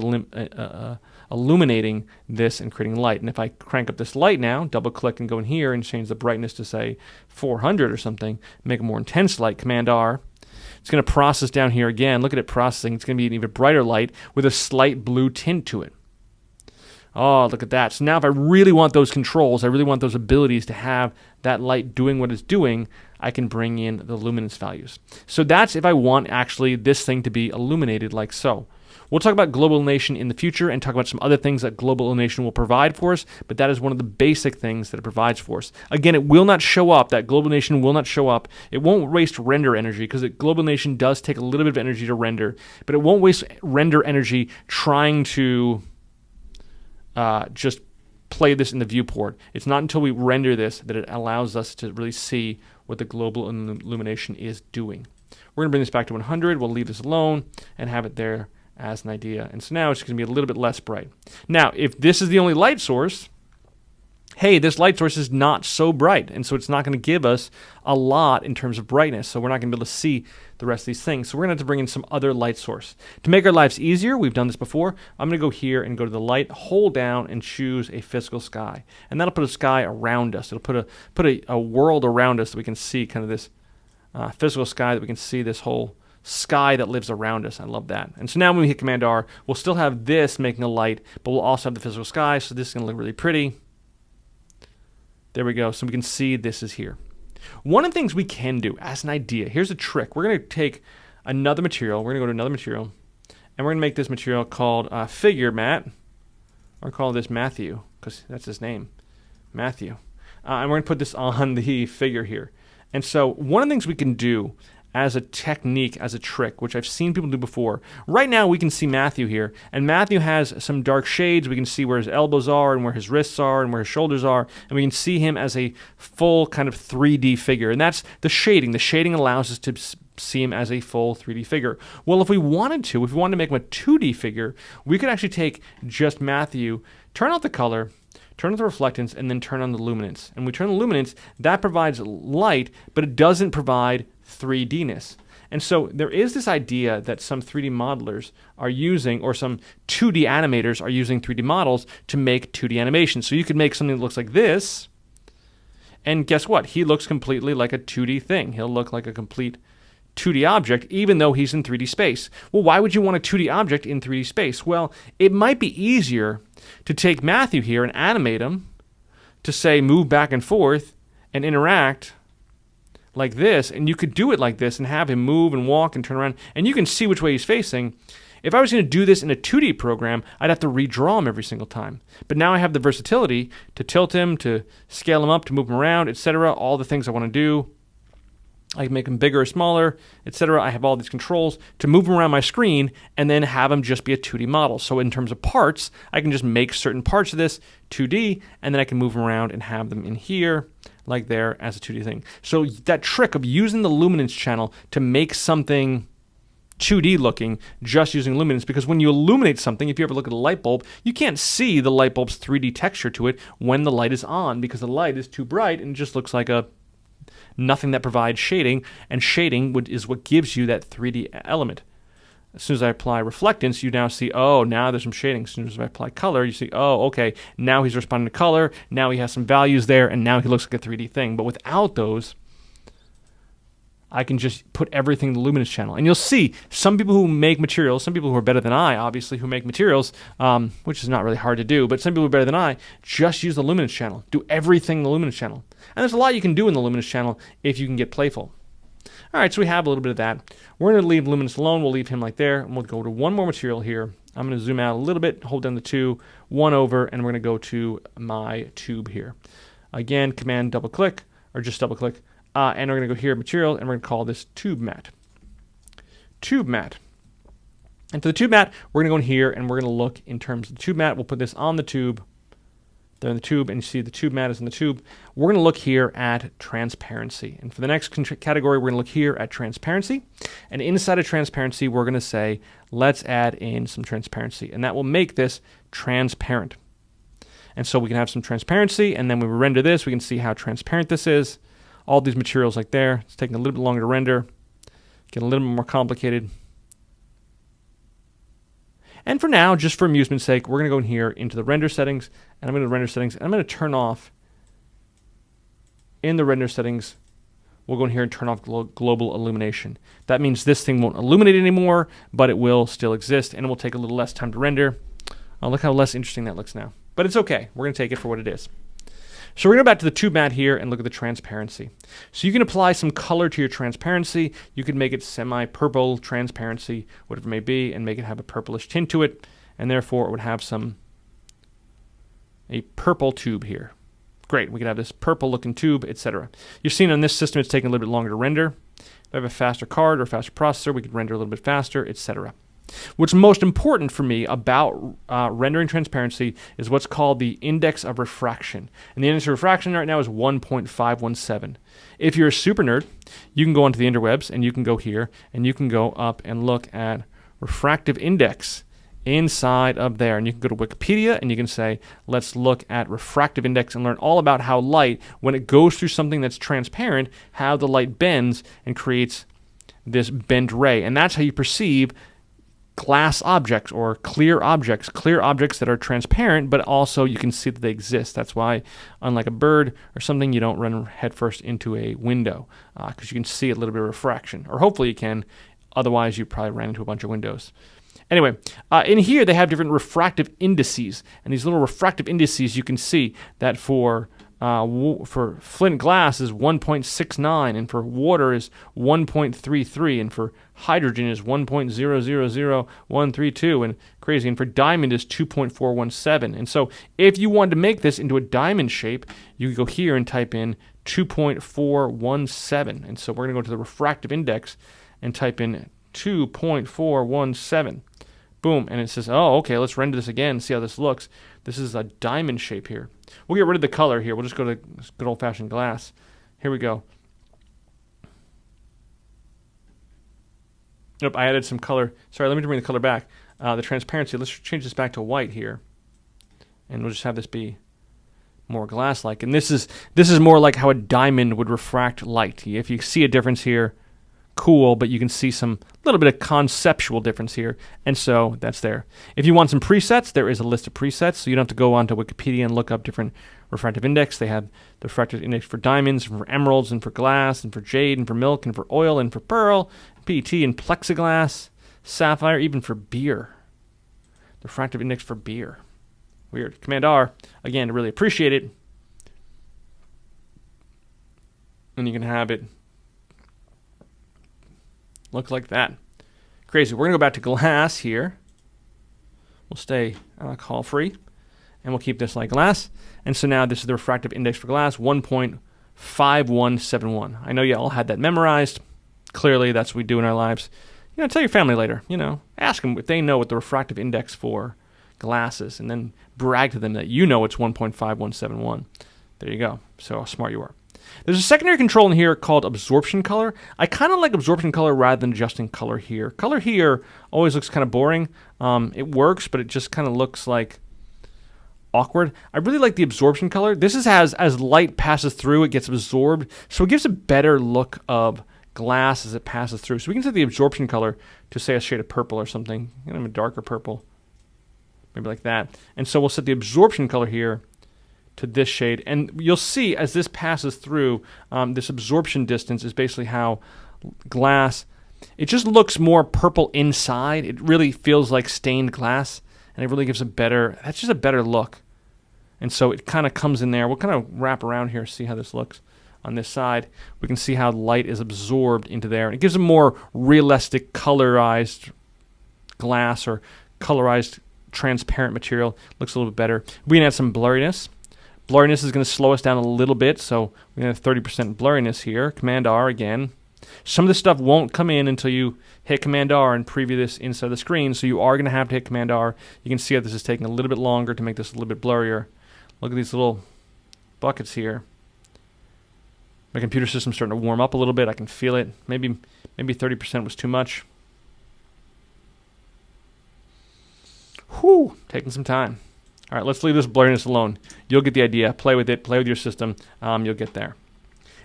illuminating this and creating light. And if I crank up this light now, double click and go in here and change the brightness to say 400 or something, make a more intense light, Command R. It's going to process down here again. Look at it processing. It's going to be an even brighter light with a slight blue tint to it. Oh, look at that. So now if I really want those controls, I really want those abilities to have that light doing what it's doing, I can bring in the luminance values. So that's if I want actually this thing to be illuminated like so. We'll talk about global illumination in the future and talk about some other things that global illumination will provide for us, but that is one of the basic things that it provides for us. Again, it will not show up, that global illumination will not show up. It won't waste render energy because global illumination does take a little bit of energy to render, but it won't waste render energy trying to just play this in the viewport. It's not until we render this that it allows us to really see what the global illumination is doing. We're going to bring this back to 100. We'll leave this alone and have it there as an idea. And so now it's going to be a little bit less bright. Now, if this is the only light source, hey, this light source is not so bright. And so it's not going to give us a lot in terms of brightness. So we're not going to be able to see the rest of these things. So we're going to have to bring in some other light source. To make our lives easier, we've done this before, I'm going to go here and go to the light, hold down, and choose a physical sky. And that'll put a sky around us. It'll put a world around us that we can see kind of this physical sky, that we can see this whole sky that lives around us. I love that. And so now when we hit Command R, we'll still have this making a light, but we'll also have the physical sky, so this is going to look really pretty. There we go. So we can see this is here. One of the things we can do as an idea, here's a trick. We're going to take another material. We're going to go to another material, and we're going to make this material called Figure Matte, or call this Matthew, because that's his name, Matthew. And we're going to put this on the figure here. And so one of the things we can do as a technique, as a trick, which I've seen people do before. Right now we can see Matthew here, and Matthew has some dark shades. We can see where his elbows are and where his wrists are and where his shoulders are, and we can see him as a full kind of 3D figure, and that's the shading. The shading allows us to see him as a full 3D figure. Well, if we wanted to make him a 2D figure, we could actually take just Matthew, turn out the color, turn on the reflectance, and then turn on the luminance. And we turn the luminance, that provides light, but it doesn't provide 3D-ness. And so there is this idea that some 3D modelers are using, or some 2D animators are using 3D models to make 2D animations. So you could make something that looks like this, and guess what? He looks completely like a 2D thing. He'll look like a complete 2D object, even though he's in 3D space. Well, why would you want a 2D object in 3D space? Well, it might be easier to take Matthew here and animate him to, say, move back and forth and interact like this, and you could do it like this and have him move and walk and turn around, and you can see which way he's facing. If I was going to do this in a 2D program, I'd have to redraw him every single time. But now I have the versatility to tilt him, to scale him up, to move him around, etc., all the things I want to do. I can make him bigger or smaller, etc. I have all these controls to move him around my screen and then have him just be a 2D model. So in terms of parts, I can just make certain parts of this 2D, and then I can move them around and have them in here, like there, as a 2D thing. So that trick of using the luminance channel to make something 2D looking, just using luminance, because when you illuminate something, if you ever look at a light bulb, you can't see the light bulb's 3D texture to it when the light is on, because the light is too bright and it just looks like nothing that provides shading, and shading is what gives you that 3D element. As soon as I apply reflectance, you now see, oh, now there's some shading. As soon as I apply color, you see, oh, okay, now he's responding to color, now he has some values there, and now he looks like a 3D thing. But without those, I can just put everything in the luminance channel. And you'll see some people who make materials, some people who are better than I, obviously, who make materials, which is not really hard to do, but some people who are better than I, just use the luminance channel. Do everything in the luminance channel. And there's a lot you can do in the luminance channel if you can get playful. All right, so we have a little bit of that. We're going to leave luminance alone. We'll leave him like there, and we'll go to one more material here. I'm going to zoom out a little bit, hold down the 2, 1 over, and we're going to go to my tube here. Again, command double click, or just double click, and we're going to go here, material, and we're going to call this tube matte. Tube matte. And for the tube matte, we're going to go in here, and we're going to look in terms of the tube matte. We'll put this on the tube. They're in the tube, and you see the tube matte is in the tube. We're going to look here at transparency. And for the next category, we're going to look here at transparency. And inside of transparency, we're going to say, let's add in some transparency. And that will make this transparent. And so we can have some transparency, and then when we render this, we can see how transparent this is. All these materials like there. It's taking a little bit longer to render. Getting a little bit more complicated. And for now, just for amusement's sake, we're going to go in here into the render settings, and I'm going to render settings, and I'm going to turn off in the render settings. We'll go in here and turn off global illumination. That means this thing won't illuminate anymore, but it will still exist, and it will take a little less time to render. Oh, look how less interesting that looks now. But it's okay. We're going to take it for what it is. So we're going to go back to the tube matte here and look at the transparency. So you can apply some color to your transparency. You can make it semi-purple transparency, whatever it may be, and make it have a purplish tint to it, and therefore it would have a purple tube here. Great, we could have this purple looking tube, etc. You're seeing on this system it's taking a little bit longer to render. If I have a faster card or a faster processor, we could render a little bit faster, etc. What's most important for me about rendering transparency is what's called the index of refraction. And the index of refraction right now is 1.517. If you're a super nerd, you can go onto the interwebs and you can go here and you can go up and look at refractive index inside of there. And you can go to Wikipedia and you can say, let's look at refractive index and learn all about how light, when it goes through something that's transparent, how the light bends and creates this bent ray. And that's how you perceive glass objects or clear objects that are transparent, but also you can see that they exist. That's why, unlike a bird or something, you don't run headfirst into a window, because you can see a little bit of refraction, or hopefully you can. Otherwise, you probably ran into a bunch of windows. Anyway, in here they have different refractive indices, and these little refractive indices, you can see that for for flint glass is 1.69, and for water is 1.33, and for hydrogen is 1.000132, and crazy, and for diamond is 2.417. And so if you wanted to make this into a diamond shape, you could go here and type in 2.417. And so we're going to go to the refractive index and type in 2.417. Boom, and it says, oh, okay, let's render this again, see how this looks. This is a diamond shape here. We'll get rid of the color here. We'll just go to good old-fashioned glass. Here we go. Nope, I added some color. Sorry, let me bring the color back. The transparency, let's change this back to white here. And we'll just have this be more glass-like. And this is more like how a diamond would refract light. If you see a difference here, cool, but you can see some little bit of conceptual difference here, and so that's there. If you want some presets, there is a list of presets, so you don't have to go onto Wikipedia and look up different refractive index. They have the refractive index for diamonds, and for emeralds, and for glass, and for jade, and for milk, and for oil, and for pearl, PET, and plexiglass, sapphire, even for beer. The refractive index for beer. Weird. Command R, again, to really appreciate it. And you can have it look like that. Crazy. We're going to go back to glass here. We'll stay alcohol free, and we'll keep this like glass. And so now this is the refractive index for glass, 1.5171. I know you all had that memorized. Clearly, that's what we do in our lives. Tell your family later. Ask them if they know what the refractive index for glass is, and then brag to them that you know it's 1.5171. There you go. So how smart you are. There's a secondary control in here called absorption color. I kind of like absorption color rather than adjusting color here. Color here always looks kind of boring. It works, but it just kind of looks like awkward. I really like the absorption color. This is as light passes through, it gets absorbed, so it gives a better look of glass as it passes through. So we can set the absorption color to, say, a shade of purple or something, a darker purple, maybe like that. And so we'll set the absorption color here to this shade, and you'll see as this passes through, this absorption distance is basically how glass, it just looks more purple inside. It really feels like stained glass, and it really gives that's just a better look. And so it kind of comes in there. We'll kind of wrap around here, see how this looks on this side. We can see how light is absorbed into there, and it gives a more realistic colorized glass or colorized transparent material. Looks a little bit better. We can add some blurriness. Blurriness is going to slow us down a little bit, so we're going to have 30% blurriness here. Command R again. Some of this stuff won't come in until you hit Command R and preview this inside the screen, so you are going to have to hit Command R. You can see how this is taking a little bit longer to make this a little bit blurrier. Look at these little buckets here. My computer system's starting to warm up a little bit. I can feel it. Maybe 30% was too much. Whew, taking some time. All right, let's leave this blurriness alone. You'll get the idea. Play with it. Play with your system. You'll get there.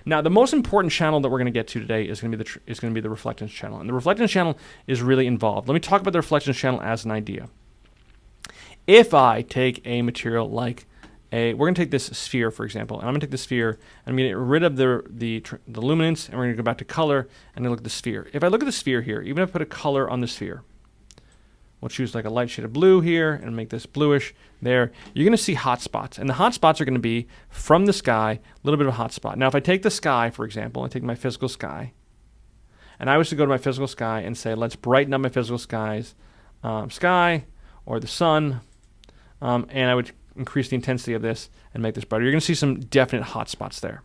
Now, the most important channel that we're going to get to today is going to be the reflectance channel, and the reflectance channel is really involved. Let me talk about the reflectance channel as an idea. If I take a material like we're going to take this sphere, for example, and I'm going to take the sphere, and I'm going to get rid of the luminance, and we're going to go back to color, and look at the sphere. If I look at the sphere here, even if I put a color on the sphere, we'll choose like a light shade of blue here and make this bluish there. You're going to see hot spots. And the hot spots are going to be from the sky, a little bit of a hot spot. Now, if I take the sky, for example, I take my physical sky, and I was to go to my physical sky and say, let's brighten up my physical sky or the sun, and I would increase the intensity of this and make this brighter. You're going to see some definite hot spots there.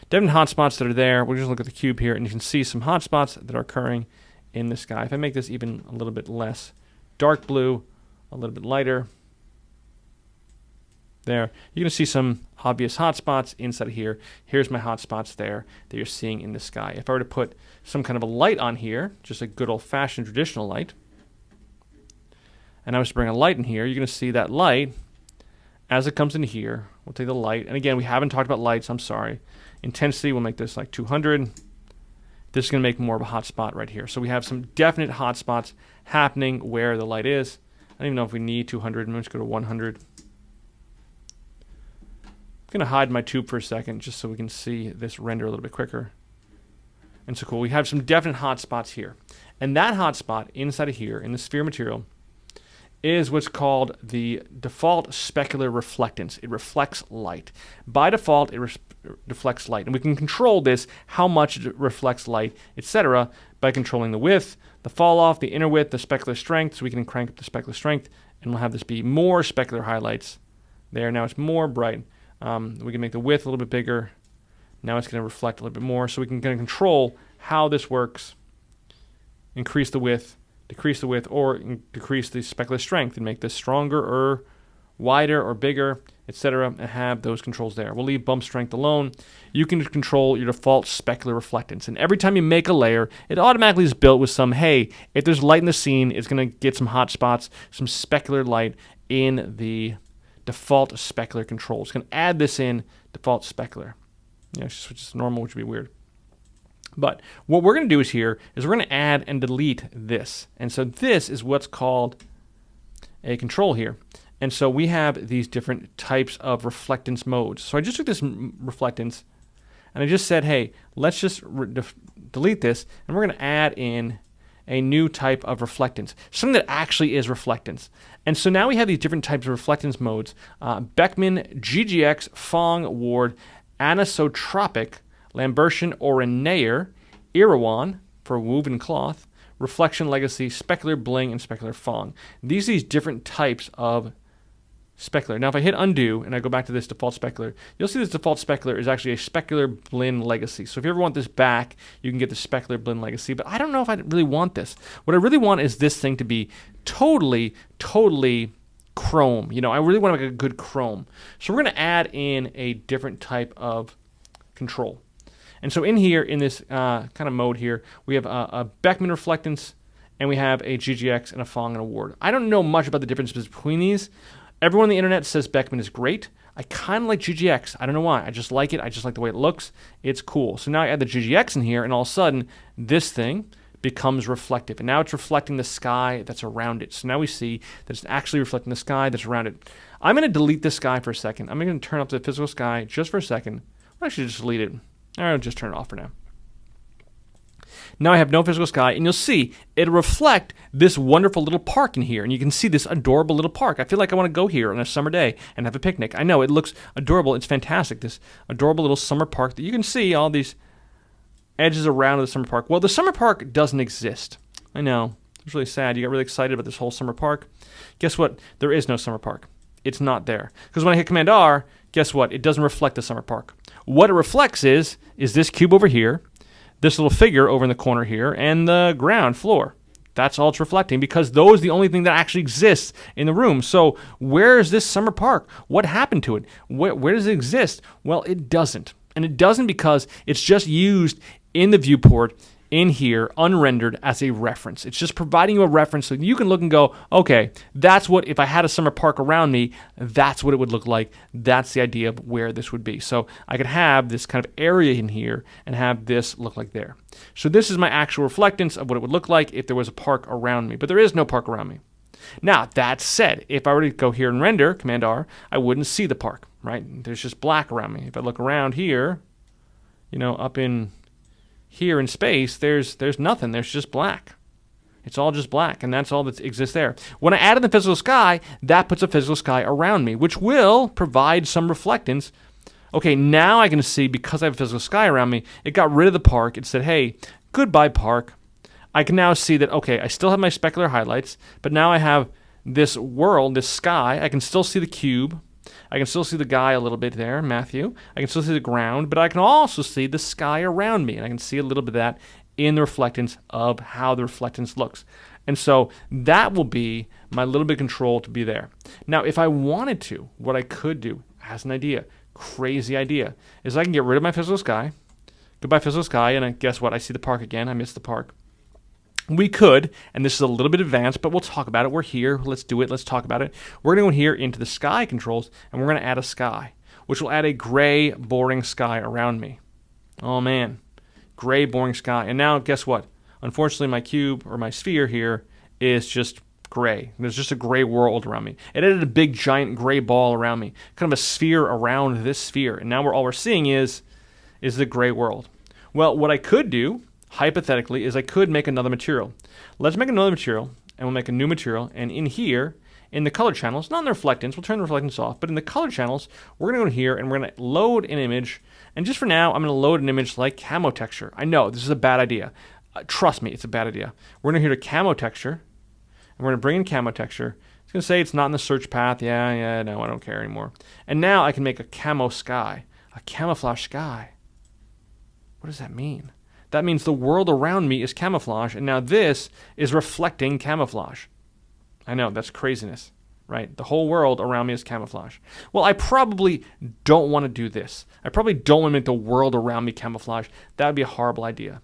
Definite hot spots that are there. We'll just look at the cube here, and you can see some hot spots that are occurring in the sky. If I make this even a little bit less dark blue, a little bit lighter, there, you're going to see some obvious hot spots inside of here. Here's my hot spots there that you're seeing in the sky. If I were to put some kind of a light on here, just a good old-fashioned traditional light, and I was to bring a light in here, you're going to see that light as it comes in here. We'll take the light, and again, we haven't talked about lights, I'm sorry. Intensity, we'll make this like 200. This is going to make more of a hot spot right here. So we have some definite hot spots happening where the light is. I don't even know if we need 200. I'm just going to go to 100. I'm going to hide my tube for a second just so we can see this render a little bit quicker. And so cool. We have some definite hot spots here. And that hot spot inside of here in the sphere material is what's called the default specular reflectance. It reflects light. By default, it reflects light. And we can control this, how much it reflects light, etc., by controlling the width, the fall off, the inner width, the specular strength. So we can crank up the specular strength, and we'll have this be more specular highlights. There, now it's more bright. We can make the width a little bit bigger. Now it's going to reflect a little bit more. So we can kind of control how this works. Increase the width, decrease the width, or decrease the specular strength and make this stronger or wider or bigger, etc., and have those controls there. We'll leave bump strength alone. You can control your default specular reflectance. And every time you make a layer, it automatically is built with some, hey, if there's light in the scene, it's going to get some hot spots, some specular light in the default specular control. It's going to add this in default specular. Which is normal, which would be weird. But what we're going to do is here is we're going to add and delete this. And so this is what's called a control here. And so we have these different types of reflectance modes. So I just took this reflectance and I just said, hey, let's just delete this, and we're going to add in a new type of reflectance, something that actually is reflectance. And so now we have these different types of reflectance modes: Beckman, GGX, Phong, Ward, anisotropic, Lambertian, Orenayer, Irawan for woven cloth, reflection, legacy, specular, bling, and specular Phong. These are these different types of specular. Now, if I hit undo and I go back to this default specular, you'll see this default specular is actually a specular blend legacy. So if you ever want this back, you can get the specular blend legacy. But I don't know if I really want this. What I really want is this thing to be totally chrome. I really want to make a good chrome. So we're going to add in a different type of control. And so in here, in this kind of mode here, we have a Beckman reflectance, and we have a GGX and a Phong and a Ward. I don't know much about the differences between these. Everyone on the internet says Beckman is great. I kind of like GGX. I don't know why. I just like it. I just like the way it looks. It's cool. So now I add the GGX in here, and all of a sudden, this thing becomes reflective. And now it's reflecting the sky that's around it. So now we see that it's actually reflecting the sky that's around it. I'm going to delete the sky for a second. I'm going to turn up the physical sky just for a second. I'll actually just delete it. I'll just turn it off for now. Now I have no physical sky, and you'll see it'll reflect this wonderful little park in here. And you can see this adorable little park. I feel like I want to go here on a summer day and have a picnic. I know, it looks adorable. It's fantastic, this adorable little summer park that you can see all these edges around the summer park. Well, the summer park doesn't exist. I know. It's really sad. You got really excited about this whole summer park. Guess what? There is no summer park. It's not there. Because when I hit Command R, guess what? It doesn't reflect the summer park. What it reflects is this cube over here, this little figure over in the corner here, and the ground floor. That's all it's reflecting, because those are the only thing that actually exists in the room. So where is this summer park? What happened to it? Where does it exist? Well, it doesn't. And it doesn't because it's just used in the viewport in here, unrendered, as a reference. It's just providing you a reference so you can look and go, okay, that's what, if I had a summer park around me, that's what it would look like. That's the idea of where this would be. So I could have this kind of area in here and have this look like there. So this is my actual reflectance of what it would look like if there was a park around me. But there is no park around me. Now, that said, if I were to go here and render, Command R, I wouldn't see the park, right? There's just black around me. If I look around here, up in here in space, there's nothing. There's just black. It's all just black, and that's all that exists there. When I added the physical sky, that puts a physical sky around me, which will provide some reflectance. Okay, now I can see, because I have a physical sky around me, it got rid of the park. It said, hey, goodbye, park. I can now see that, okay, I still have my specular highlights, but now I have this world, this sky. I can still see the cube. I can still see the guy a little bit there, Matthew. I can still see the ground, but I can also see the sky around me, and I can see a little bit of that in the reflectance of how the reflectance looks. And so that will be my little bit of control to be there. Now, if I wanted to, what I could do, as an idea, crazy idea, is I can get rid of my physical sky, goodbye physical sky, and guess what? I see the park again. I missed the park. We could, and this is a little bit advanced, but we'll talk about it. We're here. Let's do it. Let's talk about it. We're going to go here into the sky controls, and we're going to add a sky, which will add a gray, boring sky around me. Oh, man. Gray, boring sky. And now, guess what? Unfortunately, my cube, or my sphere here, is just gray. There's just a gray world around me. It added a big, giant gray ball around me, kind of a sphere around this sphere. And now all we're seeing is the gray world. Well, what I could do, hypothetically, is I could make another material. Let's make another material, and we'll make a new material, and in here, in the color channels, not in the reflectance, we'll turn the reflectance off, but in the color channels, we're going to go here and we're going to load an image. And just for now, I'm going to load an image like camo texture. I know, this is a bad idea. Trust me, it's a bad idea. We're going to hit a camo texture, and we're going to bring in camo texture. It's going to say it's not in the search path. Yeah, no, I don't care anymore. And now I can make a camo sky, a camouflage sky. What does that mean? That means the world around me is camouflage, and now this is reflecting camouflage. I know, that's craziness, right? The whole world around me is camouflage. Well, I probably don't want to do this. I probably don't want to make the world around me camouflage. That would be a horrible idea.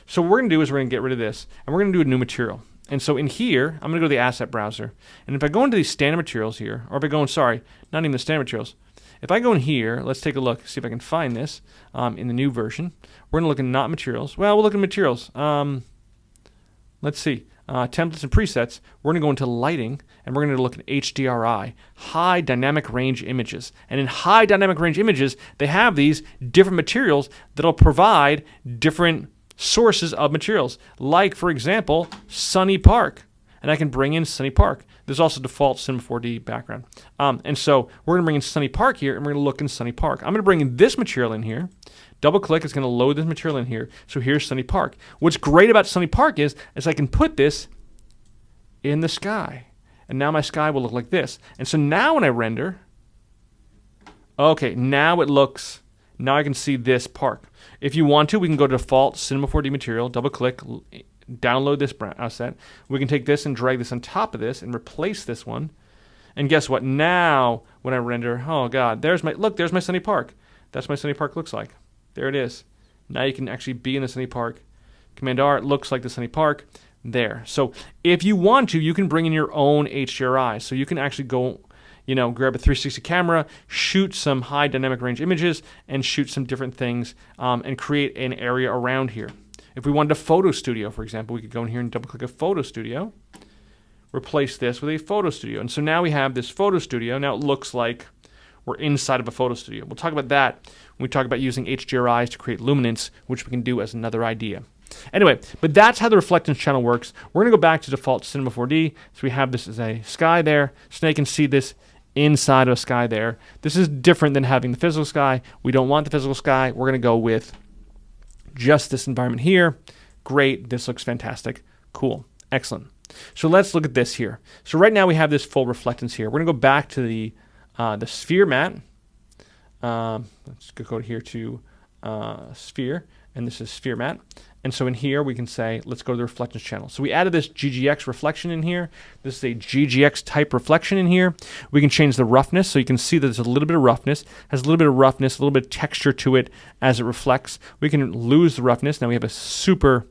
So what we're going to do is we're going to get rid of this, and we're going to do a new material. And so in here, I'm going to go to the asset browser. And if I go into these standard materials here, or if I go in, sorry, not even the standard materials. If I go in here, let's take a look, see if I can find this in the new version. We're going to look at not materials. Well, we'll look at materials. Let's see. Templates and presets. We're going to go into lighting, and we're going to look at HDRI, high dynamic range images. And in high dynamic range images, they have these different materials that'll provide different sources of materials. Like, for example, Sunny Park. And I can bring in Sunny Park. There's also default Cinema 4D background. And so we're going to bring in Sunny Park here, and we're going to look in Sunny Park. I'm going to bring in this material in here. Double click, it's going to load this material in here. So here's Sunny Park. What's great about Sunny Park is I can put this in the sky. And now my sky will look like this. And so now when I render, okay, now it looks, now I can see this park. If you want to, we can go to default Cinema 4D material, double click, download this asset. We can take this and drag this on top of this and replace this one. And guess what? Now when I render, oh God, there's my Sunny Park. That's what my Sunny Park looks like. There it is. Now you can actually be in the Sunny Park. Command R, it looks like the Sunny Park. There. So if you want to, you can bring in your own HDRI. So you can actually go, grab a 360 camera, shoot some high dynamic range images, and shoot some different things, and create an area around here. If we wanted a photo studio, for example, we could go in here and double click a photo studio, replace this with a photo studio. And so now we have this photo studio. Now it looks like we're inside of a photo studio. We'll talk about that when we talk about using HDRIs to create luminance, which we can do as another idea. Anyway, but that's how the reflectance channel works. We're going to go back to default Cinema 4D. So we have this as a sky there. So now you can see this inside of a sky there. This is different than having the physical sky. We don't want the physical sky. We're going to go with just this environment here. Great. This looks fantastic. Cool. Excellent. So let's look at this here. So right now we have this full reflectance here. We're going to go back to the sphere mat. Let's go here to sphere, and this is sphere mat. And so in here we can say, let's go to the reflectance channel. So we added this GGX reflection in here. This is a GGX type reflection in here. We can change the roughness, so you can see that there's a little bit of roughness, has a little bit of roughness, a little bit of texture to it as it reflects. We can lose the roughness. Now we have a super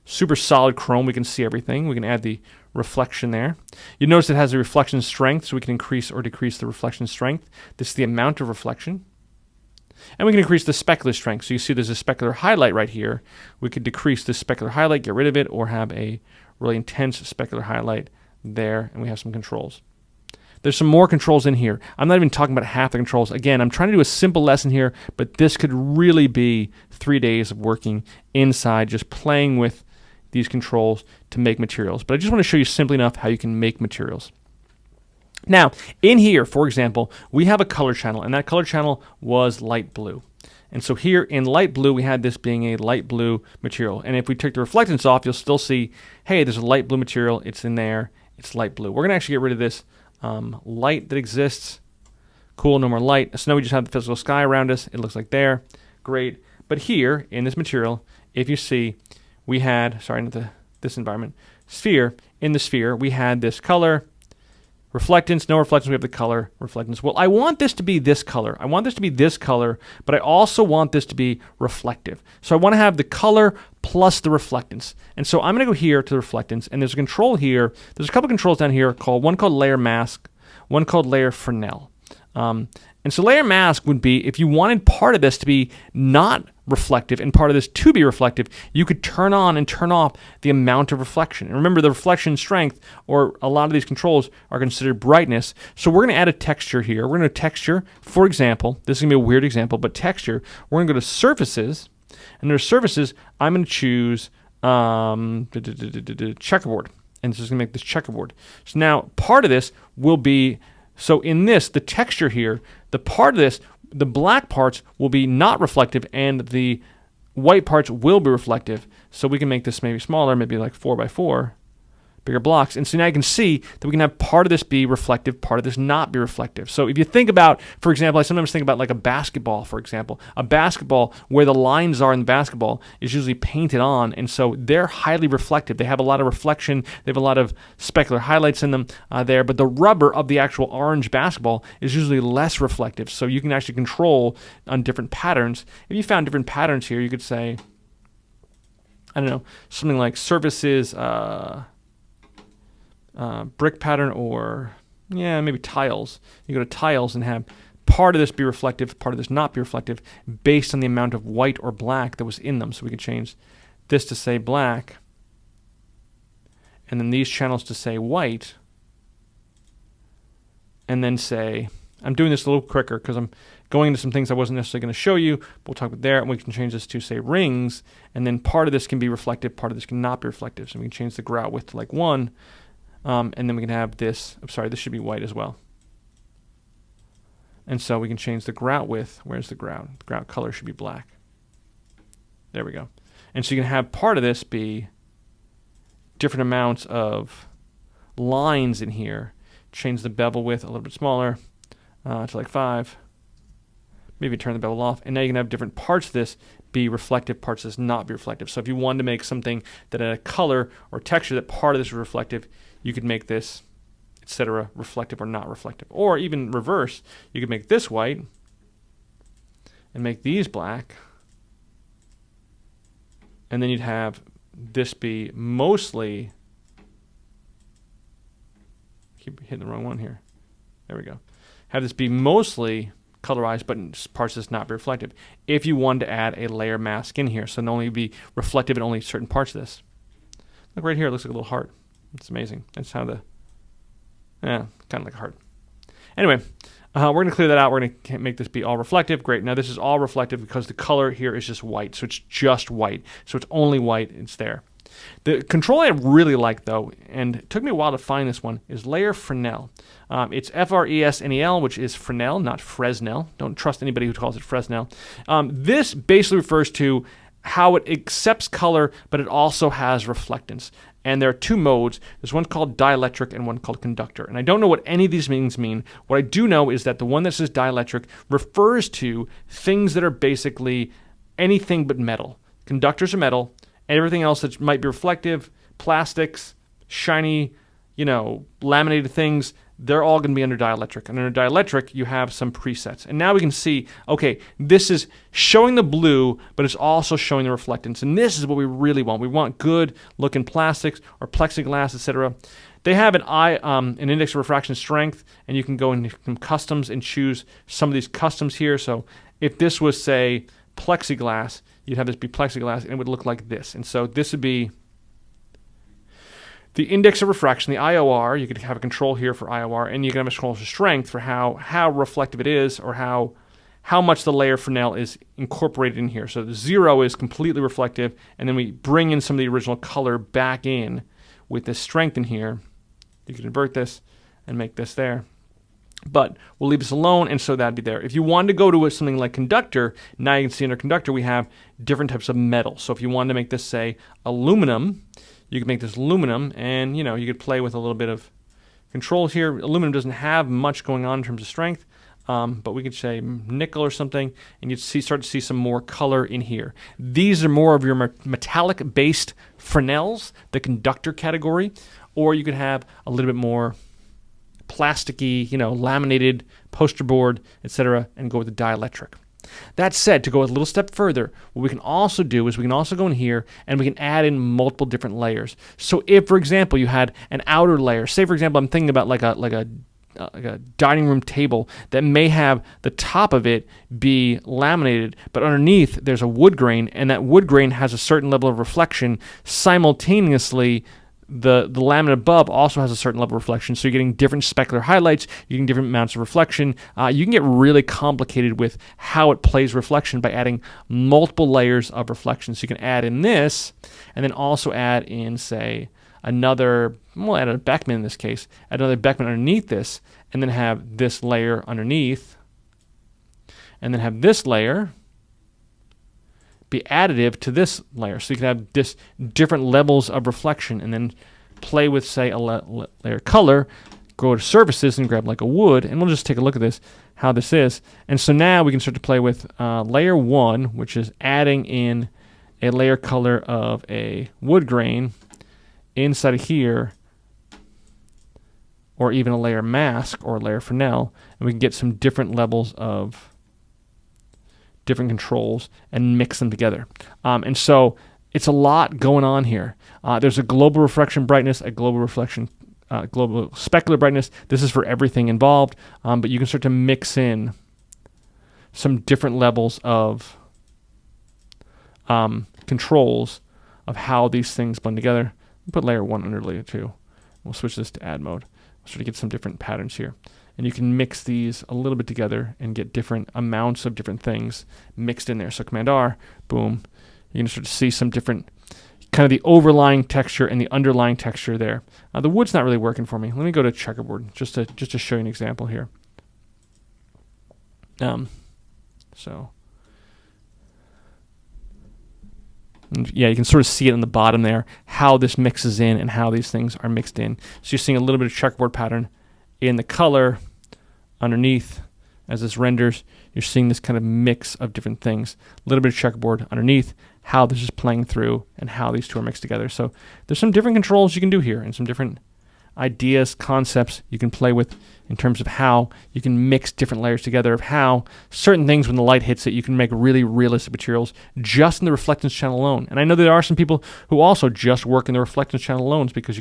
solid chrome. We can see everything. We can add the reflection there. You notice it has a reflection strength, so we can increase or decrease the reflection strength. This is the amount of reflection. And we can increase the specular strength. So you see there's a specular highlight right here. We could decrease the specular highlight, get rid of it, or have a really intense specular highlight there, and we have some controls. There's some more controls in here. I'm not even talking about half the controls. Again, I'm trying to do a simple lesson here, but this could really be 3 days of working inside, just playing with these controls to make materials. But I just want to show you simply enough how you can make materials. Now, in here, for example, we have a color channel, and that color channel was light blue. And so here in light blue, we had this being a light blue material. And if we take the reflectance off, you'll still see, hey, there's a light blue material. It's in there. It's light blue. We're going to actually get rid of this light that exists. Cool, no more light. So now we just have the physical sky around us. It looks like there. Great. But here in this material, if you see, we had, sorry, not this environment, sphere. In the sphere, we had this color, reflectance, no reflectance, we have the color, reflectance. Well, I want this to be this color. I want this to be this color, but I also want this to be reflective. So I want to have the color plus the reflectance. And so I'm going to go here to the reflectance, and there's a control here. There's a couple controls down here, one called layer mask, one called layer Fresnel. And so layer mask would be, if you wanted part of this to be not reflective and part of this to be reflective, you could turn on and turn off the amount of reflection. And remember, the reflection strength, or a lot of these controls, are considered brightness. So we're going to add a texture here. We're going to texture, for example, this is going to be a weird example, but texture, we're going to go to surfaces, and under surfaces, I'm going to choose checkerboard. and this is going to make this checkerboard. So now part of this will be, so in this, the texture here, the part of this, the black parts will be not reflective and the white parts will be reflective. So we can make this maybe smaller, maybe like 4x4, bigger blocks. And so now you can see that we can have part of this be reflective, part of this not be reflective. So if you think about, for example, I sometimes think about like a basketball, for example. A basketball, where the lines are in the basketball is usually painted on, and so they're highly reflective. They have a lot of reflection. They have a lot of specular highlights in them there, but the rubber of the actual orange basketball is usually less reflective. So you can actually control on different patterns. If you found different patterns here, you could say, I don't know, something like surfaces, brick pattern, or maybe tiles. You go to tiles and have part of this be reflective, part of this not be reflective, based on the amount of white or black that was in them. So we could change this to say black, and then these channels to say white, and then say, I'm doing this a little quicker because I'm going into some things I wasn't necessarily going to show you, but we'll talk about there, and we can change this to say rings, and then part of this can be reflective, part of this can not be reflective. So we can change the grout width to like 1, and then we can have this, I'm sorry, this should be white as well. And so we can change the grout width. Where's the grout? The grout color should be black. There we go. And so you can have part of this be different amounts of lines in here. Change the bevel width a little bit smaller to like 5. Maybe turn the bevel off. And now you can have different parts of this be reflective, parts of this not be reflective. So if you wanted to make something that had a color or texture that part of this was reflective, you could make this, etc., reflective or not reflective. Or even reverse, you could make this white and make these black, and then you'd have this be mostly, keep hitting the wrong one here. There we go. Have this be mostly colorized, but in parts of this not be reflective. If you wanted to add a layer mask in here, so it'll only be reflective in only certain parts of this. Look right here, it looks like a little heart. It's amazing. That's how kind of like a heart. Anyway, we're going to clear that out. We're going to make this be all reflective. Great. Now this is all reflective because the color here is just white. So it's just white. So it's only white. It's there. The control I really like, though, and it took me a while to find this one, is Layer Fresnel. It's Fresnel, which is Fresnel, not Fresnel. Don't trust anybody who calls it Fresnel. This basically refers to how it accepts color, but it also has reflectance. And there are two modes. There's one called dielectric and one called conductor. And I don't know what any of these things mean. What I do know is that the one that says dielectric refers to things that are basically anything but metal. Conductors are metal. Everything else that might be reflective, plastics, shiny, laminated things, they're all going to be under dielectric. And under dielectric, you have some presets. And now we can see, okay, this is showing the blue, but it's also showing the reflectance. And this is what we really want. We want good looking plastics or plexiglass, etc. They have an index of refraction strength, and you can go into some customs and choose some of these customs here. So if this was, say, plexiglass, you'd have this be plexiglass, and it would look like this. And so this would be the index of refraction, the IOR. You could have a control here for IOR, and you can have a control for strength for how reflective it is, or how much the layer Fresnel is incorporated in here. So the 0 is completely reflective, and then we bring in some of the original color back in with this strength in here. You can invert this and make this there. But we'll leave this alone, and so that'd be there. If you wanted to go to something like conductor, now you can see under conductor we have different types of metal. So if you wanted to make this, say, aluminum, you could make this aluminum, and you could play with a little bit of control here. Aluminum doesn't have much going on in terms of strength, but we could say nickel or something, and you'd start to see some more color in here. These are more of your metallic-based Fresnels, the conductor category, or you could have a little bit more plasticky, laminated poster board, etc., and go with the dielectric. That said, to go a little step further, what we can also do is we can also go in here and we can add in multiple different layers. So if, for example, you had an outer layer, say, for example, I'm thinking about like a dining room table that may have the top of it be laminated, but underneath there's a wood grain, and that wood grain has a certain level of reflection. Simultaneously, the laminate above also has a certain level of reflection, so you're getting different specular highlights, you're getting different amounts of reflection. You can get really complicated with how it plays reflection by adding multiple layers of reflection. So you can add in this, and then also add in, say, another, we'll add a Beckman in this case, add another Beckman underneath this, and then have this layer underneath, and then have this layer be additive to this layer. So you can have this different levels of reflection, and then play with, say, a layer color, go to surfaces and grab like a wood, and we'll just take a look at this, how this is. And so now we can start to play with layer 1, which is adding in a layer color of a wood grain inside of here, or even a layer mask or a layer Fresnel, and we can get some different levels of different controls and mix them together. And so it's a lot going on here. There's a global reflection brightness, a global reflection, global specular brightness. This is for everything involved, but you can start to mix in some different levels of controls of how these things blend together. We'll put layer 1 under layer 2. We'll switch this to add mode. We'll start to get some different patterns here. And you can mix these a little bit together and get different amounts of different things mixed in there. So Command R, boom. You're going to start to see some different, kind of the overlying texture and the underlying texture there. The wood's not really working for me. Let me go to checkerboard just to show you an example here. Yeah, you can sort of see it in the bottom there, how this mixes in and how these things are mixed in. So you're seeing a little bit of checkerboard pattern in the color underneath as this renders. You're seeing this kind of mix of different things. A little bit of checkerboard underneath, how this is playing through and how these two are mixed together. So there's some different controls you can do here and some different ideas, concepts you can play with in terms of how you can mix different layers together, of how certain things when the light hits it, you can make really realistic materials just in the reflectance channel alone. And I know there are some people who also just work in the reflectance channel alone because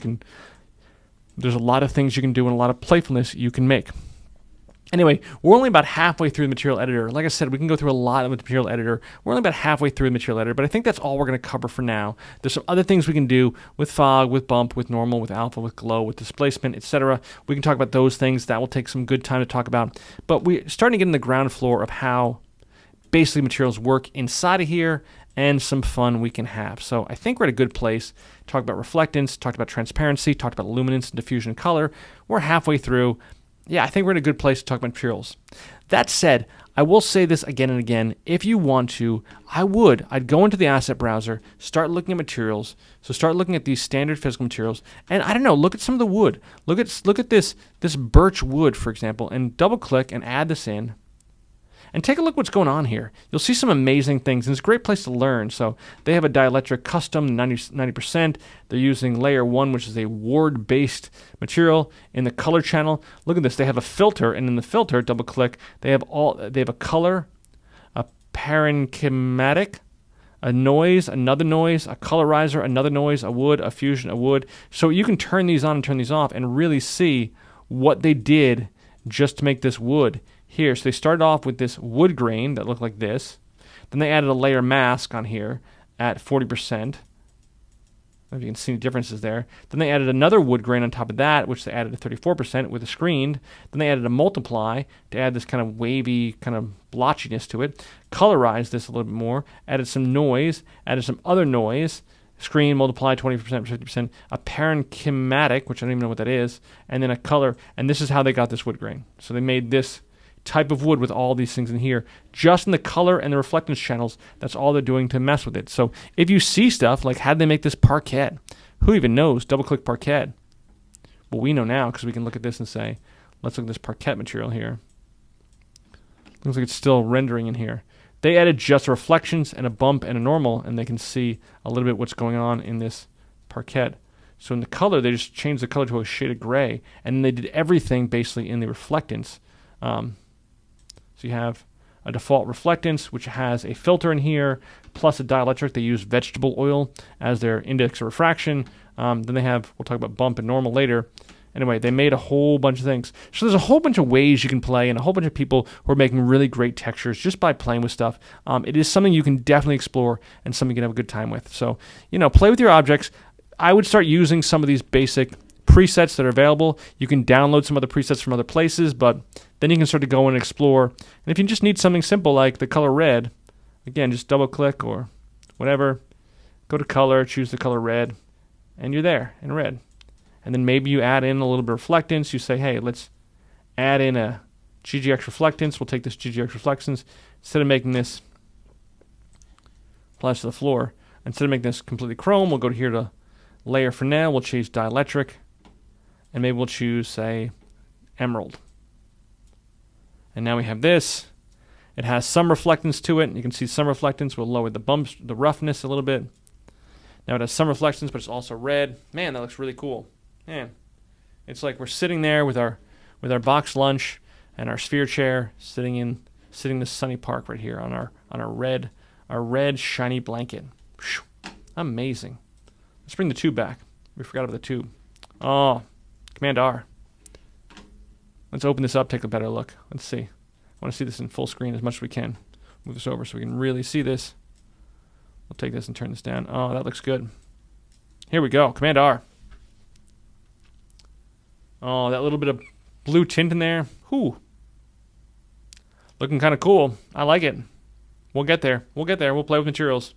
there's a lot of things you can do and a lot of playfulness you can make. Anyway, we're only about halfway through the material editor. Like I said, we can go through a lot of the material editor. We're only about halfway through the material editor, but I think that's all we're going to cover for now. There's some other things we can do with fog, with bump, with normal, with alpha, with glow, with displacement, etc. We can talk about those things. That will take some good time to talk about. But we're starting to get in the ground floor of how basically materials work inside of here and some fun we can have. So I think we're at a good place. Talked about reflectance, talked about transparency, talked about luminance and diffusion color. We're halfway through. Yeah, I think we're in a good place to talk about materials. That said, I will say this again and again. If you want to, I'd go into the asset browser, start looking at materials. So start looking at these standard physical materials, and I don't know, look at some of the wood. Look at this birch wood, for example, and double click and add this in. And take a look what's going on here. You'll see some amazing things, and it's a great place to learn. So they have a dielectric custom 90%. They're using layer 1, which is a ward-based material in the color channel. Look at this. They have a filter, and in the filter, double click, they have a color, a parenchymatic, a noise, another noise, a colorizer, another noise, a wood, a fusion, a wood. So you can turn these on and turn these off and really see what they did just to make this wood here. So they started off with this wood grain that looked like this. Then they added a layer mask on here at 40%. I don't know if you can see the differences there. Then they added another wood grain on top of that, which they added to 34% with a screened. Then they added a multiply to add this kind of wavy, kind of blotchiness to it. Colorized this a little bit more. Added some noise. Added some other noise. Screen, multiply, 20%, 50%. A parenchymatic, which I don't even know what that is. And then a color. And this is how they got this wood grain. So they made this type of wood with all these things in here, just in the color and the reflectance channels. That's all they're doing to mess with it. So if you see stuff like, how did they make this parquet? Who even knows? Double click parquet. Well, we know now because we can look at this and say, let's look at this parquet material here. Looks like it's still rendering in here. They added just reflections and a bump and a normal, and they can see a little bit what's going on in this parquet. So in the color, they just changed the color to a shade of gray, and then they did everything basically in the reflectance. So you have a default reflectance, which has a filter in here, plus a dielectric. They use vegetable oil as their index of refraction. Then they have, we'll talk about bump and normal later. Anyway, they made a whole bunch of things. So there's a whole bunch of ways you can play and a whole bunch of people who are making really great textures just by playing with stuff. It is something you can definitely explore and something you can have a good time with. So, play with your objects. I would start using some of these basic presets that are available. You can download some other presets from other places, but then you can start to go and explore. And if you just need something simple like the color red, again, just double click or whatever, go to color, choose the color red, and you're there in red. And then maybe you add in a little bit of reflectance. You say, hey, let's add in a GGX reflectance. We'll take this GGX reflectance. Instead of making this applies to the floor, instead of making this completely chrome, we'll go to here to layer for now. We'll choose dielectric. And maybe we'll choose, say, emerald. And now we have this. It has some reflectance to it. You can see some reflectance will lower the bumps, the roughness a little bit. Now it has some reflectance, but it's also red. Man, that looks really cool. Man, it's like we're sitting there with our box lunch and our sphere chair, sitting in this sunny park right here on our red shiny blanket. Whew, amazing. Let's bring the tube back. We forgot about the tube. Oh, Command R. Let's open this up, take a better look. Let's see. I want to see this in full screen as much as we can. Move this over so we can really see this. We'll take this and turn this down. Oh, that looks good. Here we go. Command R. Oh, that little bit of blue tint in there. Whew. Looking kind of cool. I like it. We'll get there. We'll get there. We'll play with materials.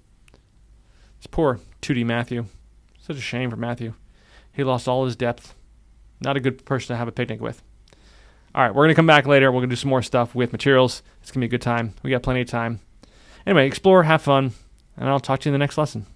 This poor 2D Matthew. Such a shame for Matthew. He lost all his depth. Not a good person to have a picnic with. All right, we're going to come back later. We're going to do some more stuff with materials. It's going to be a good time. We got plenty of time. Anyway, explore, have fun, and I'll talk to you in the next lesson.